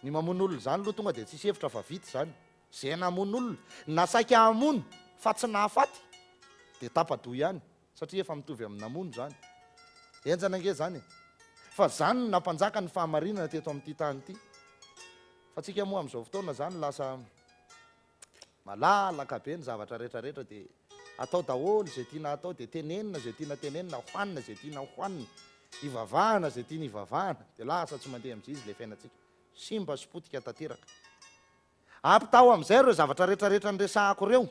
ny mamon'olona zany aloha tonga dia tsisy hevitra fa vita zany zay namon'olona nasaika hamono fa tsy nahafaty dia tapadoa ihany satria efa mitovy amin'ny namono zany enjana nge zany fa zany no nampanjaka ny fahamarinana teto amin'ity tany ity fa tsika moa amin'izao fotoana zany lasa malalaka be ny zavatra rehetrarehetra dia atao daholo zay tiana atao dia tenenina zay tiana tenenina hoanina zay tiana hoanina ivavahana zay tiana ivavahana dia lasa tsy mandeha amin'izay izy le fiainantsika simba sipotika tanteraka ampitao amin'izay ireo zavatra rehetrarehetra nyresahako ireo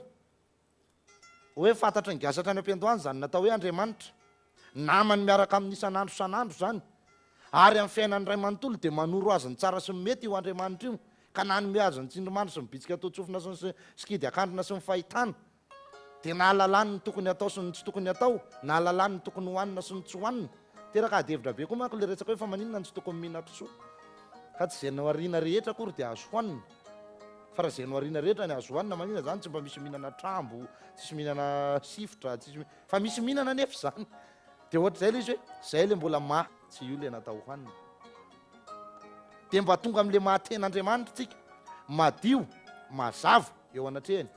hoe fantatry ny gasatra any am-piandohany zany natao hoe Andriamanitra namany miaraka amin'ny isan'andro san'andro zany ary amin'ny fiainany ray manontolo dia manoro azy ny tsara sy ny mety io Andriamanitra io ka nanome azy ny tsindrimandro sy ny bitsika totsofina sy ny sikidy akandrina sy ny fahitana dia nahalalany ny tokony atao sy ny tsy tokony atao nahalalany ny tokony hohanina sy ny tsy hohanina teraka adevitra be koa manko le resaka hoe fa maninona ny tsy tokony mihinatsoa ka tsy zay noariana rehetra akory dia azo hohanina fa raha zay noariana rehetra ny azo hohanina maninona zany tsy mba misy mihinana trambo tsisy mihinana sifotra fa misy mihinana nefa zany dia ohatra zay le izy hoe zay le mbola ma tsy io le natao hohanina dia mba tonga amin'le mahaten'Andriamanitra tsika madio mazava eo anatrehany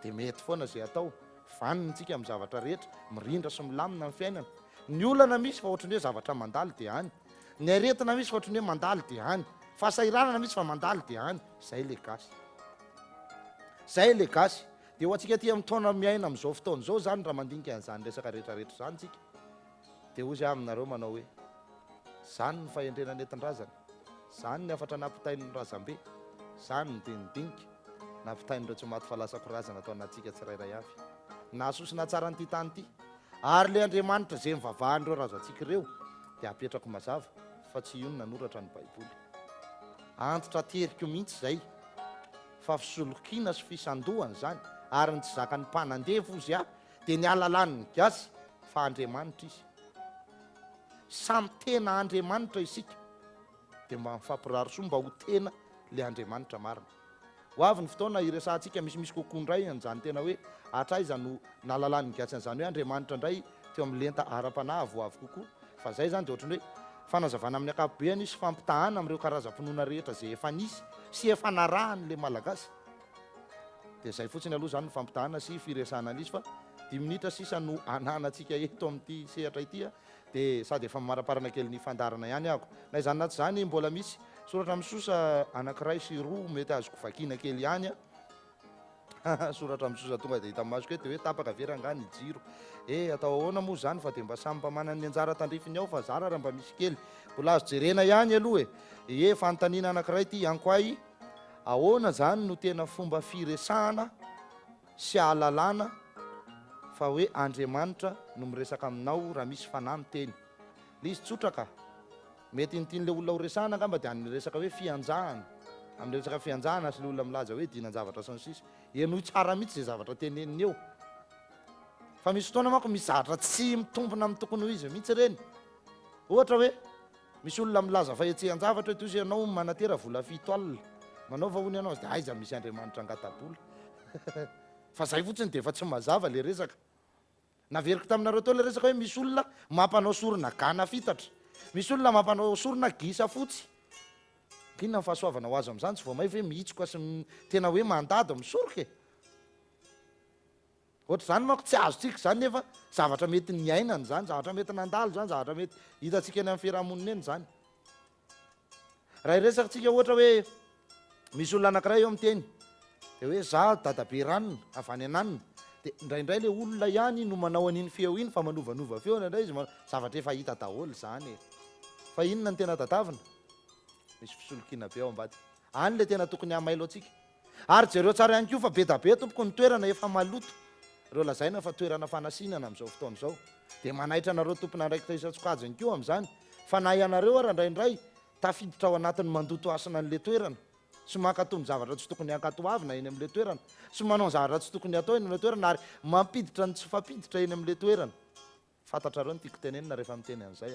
dia mety foana zay atao vanintsika amin'ny zavatra rehetra mirindra sy milamina amin'ny fiainana ny olana misy fa ohatrany hoe zavatra mandaly dia hany ny aretina misy fa ohatrany hoe mandaly dia hany fahasairanana misy fa mandaly dia hany zay le gasy dia ho antsika ty amin'ny taona miaina amin'izao fotoana izao zany raha mandinika an'izany resaka rehetrarehetra zany tsika dia hozy aminareo manao hoe zany ny fahendrenany entin-drazana zany ny afatra nampitain'ny razambe zany ny dinidinika nampitain'ireo tsy maty falasako razana atao anatsika tsirairay avy nasosina tsara n'ity tany ity ary le Andriamanitra zay mivavahan'ireo razantsika ireo dia apetrako mazava fa tsy io no nanoratra ny baiboly antitra teriko mihitsy zay fa fisolokiana sy fisandohana zany ary ny tsy zakany mpanandevo izy dia ny alalan'ny gasy fa Andriamanitra izy samy tena Andriamanitra isika dia mba mifampiraro soa mba ho tena le Andriamanitra marina ho avy ny fotoana iresantsika misimisy kokoa indray an'izany tena hoe atraiza no nalalan'ny gasy an'izany hoe Andriamanitra indray teo amin'ny lenta ara-panahy ho avy kokoa fa zay zany dia ohatrany hoe fanazavana amin'ny akapobeany isy fampitahana amin'ireo karazam-pinoana rehetra zay efa nisy sy efa narahan'le malagasy dia zay fotsiny aloha zany no fampitahana sy firesana an'izy fa 10 minitra sisa no ananantsika eto amin'ity sehatra ity dia sady efa maraparana kely ny fandarana ihany ako na izany naty zany mbola misy soratra misosa anankiray sy roa mety azoko vakiana kely ihany soratra misosa tonga dia hita masoko eto hoe tapaka veranga ny jiro atao ahoana moa zany fa dia mba samy mba manana ny anjara tandrifiny ao fa zara raha mba misy kely mbola azo jerena ihany aloha fanontaniana anankiray ty ihany koa ahoana zany no tena fomba firesahana sy ahalalana fa hoe Andriamanitra no miresaka aminao raha misy fanahy miteny le izy tsotra ka mety nytian'le olona ho resahana angamba dia any resaka hoe fianjahana amin'ny resaka fianjahana sy le olona milaza hoe dinan-javatra sy ny sisa eno tsara mihitsy zay zavatra teneniny eo fa misy fotoana manko misy zavatra tsy mitombona amin'ny tokony ho izy mihitsy reny ohatra hoe misy olona milaza fa etsehn-javatra hoe toy ianao manatera vola 7 alina manao vahony ianao dia aiza misy Andriamanitra angatabola fa zay fotsiny dia efa tsy mazava le resaka naveriko taminareo tao le resaka hoe misy olona mampanao sorona gana fitatra misy olona mampanao sorona gisa fotsy kinona ny fahasoavana ho azo amin'izany tsy vao may hoe mihitsoka sy tena hoe mandady misoroka e ohatra zany manko tsy azo tsika zany nefa zavatra mety ny ainany zany zavatra mety nandalo zany zavatra mety hitantsika eny amin'ny fiarahamonina eny zany raha iresakantsika ohatra hoe misy olona anankiray eo amin'ny teny de hoe za dadabe ranona avy any ananina de indraindray le olona ihany no manao an'iny feo iny fa manovanova feo indray izy zavatra efa hita daholo zany fa inona ny tena tadavina misy fisolokina be ao ambady any le tena tokony hamailo atsika ary jereo tsara ihany koa fa be da be tompoko ny toerana efa maloto reo lazaina fa toerana fanasinana amin'izao fotoana izao de manaitra anareo tompona andraikitra isatsokajiny koa amin'izany fa na ianareo ary indraindray tafiditra ao anatin'ny mandoto asana an'le toerana sy mankatony zavatra tsy tokony hankatoavina eny amin'le toerana sy manao zavatra tsy tokony atao eny amin'le toerana ary mampiditra ny tsy fampiditra eny amin'le toerana fantatrareo ny tiako tenenina rehefa miteny an'izay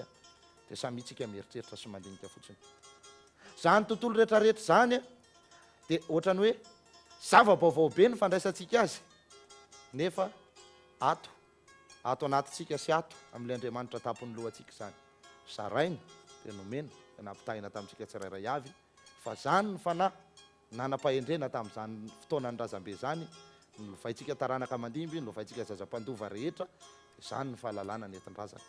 de samy itsika mieritreritra sy mandinika fotsiny zany tontolo rehetrarehetra zany de ohatrany hoe zava-baovao be ny fandraisantsika azy nefa ato anatytsika sy ato amin'le Andriamanitra tapony lohantsika zany zaraina de nomena de nampitahina tamintsika tsirairay avy fa zany ny fanahy nanam-pahendrena tamin'izany fotoana ny razambe zany novaitsika taranaka mandimby novaitsika zazam-pandova rehetra de zany ny fahalalana nentin-drazana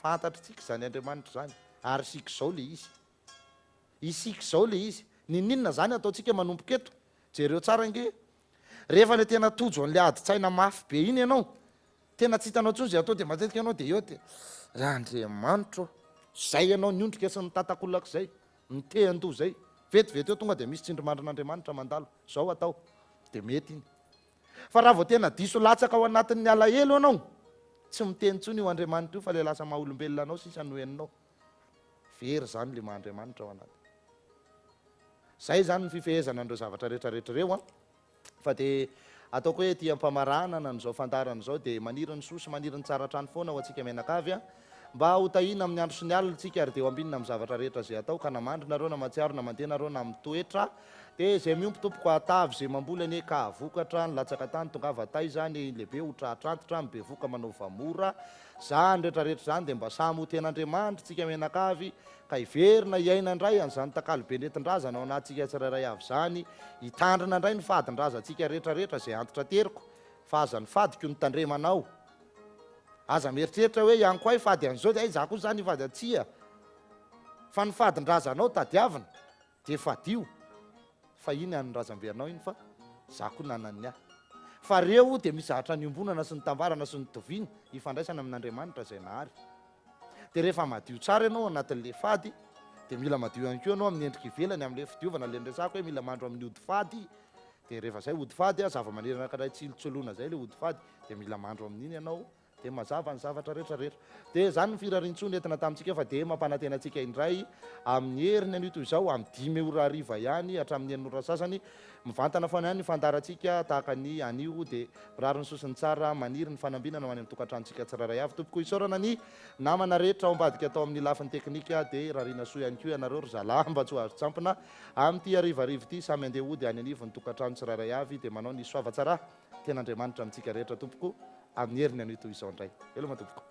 fantatritsika zany Andriamanitra zany ary sika zao le izy isika zao le izy ninona zany ataotsika manompoka eto jereo tsara nge rehefa le tena tojo an'le adi-tsaina mafy be iny ianao tena tsy hitanao tsony zay atao de matetika ianao de eo de Andriamanitra zay ianao niondrika sy nitatakolaka zay niteando zay vetivety eo tonga de misy tsindrimandrin'Andriamanitra mandalo zao atao de mety iny fa raha vao tena diso latsaka ao anatin'ny alahelo ianao tsy miteny tsony io Andriamanitra io fa le lasa maha-olombelona anao sisa noheninao very zany le maha-Andriamanitra ao anaty zay zany ny fifehezana an'ireo zavatra rehetrarehetra reo fa de ataoko hoe ty ampamaranana n'izao fandarana zao de maniry ny soa sy maniry ny tsara trano foana ho antsika menakavy mba hotahina amin'ny andro sy ny alina tsika ary de ho ambinina amin'ny zavatra rehetra zay atao ka namandry nareo na matsiaro na mandeha nareo na mitoetra de zay miompo tompoko atavy zay mamboly ane ka vokatra ny latsaka tany tonga vatay zany lehibe ho trahatrantitra mibevoka manao vamora zany rehetrarehetra zany de mba samy ho ten'Andriamanitra tsika menakavy ka hiverina hiaina indray an'izany takalo be nentin-drazana ao anatsika tsirairay avy zany hitandrina indray ny fadin-drazantsika rehetrarehetra zay antitra teriko fa aza ny fadiko ny tandremanao aza mieritreritra hoe ihany koa fady an'izao de za koa zany fady atsia fa ny fadin-drazanao tadiavina de fadio fa iny an'ny razam-beanao iny fa za koa nanany fa reo de misy zahatra niombonana sy ny tambarana sy ny toviana hifandraisana amin'Andriamanitra zay nahary de rehefa madio tsara ianao anatin'le fady de mila madio ihany koa ianao amin'ny endrika ivelany amin'le fidiovana le resako hoe mila mandro amin'ny ody fady de rehefa zay ody fady zava-maniry anankiray tsilotsoloana zay le ody fady de mila mandro amin'iny ianao de mazava ny zavatra rehetrarehetra de zany ny firarintsony entina tamintsika fa de mampanantenatsika indray amin'ny heriny anio toy izao amin'ny 5 ora hariva ihany hatramin'ny 9 ora sasany mivantana foana ihany ny fandarantsika tahaka ny anio de mirary ny sosiny tsara maniry ny fanambinana ho any amin'ny tokantranontsika tsirairay avy tompoko isaorana ny namana rehetra ao ambadika atao amin'ny lafin'ny teknika de rarina soa ihany koa ianareo ry zalahy mba tsy ho azo tsampina amin'ity arivarivo ity samy andeha ody any anivon'ny tokantrano tsirairay avy de manao ny soavatsara ten'Andriamanitra amintsika rehetra tompoko amin'ny heriny anio toy izao indray elo matompoko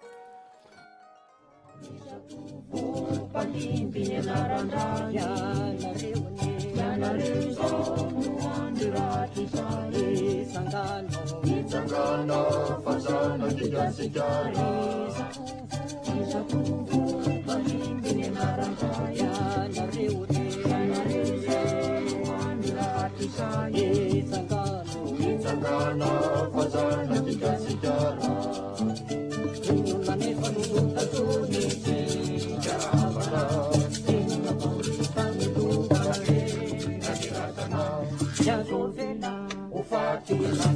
Ufati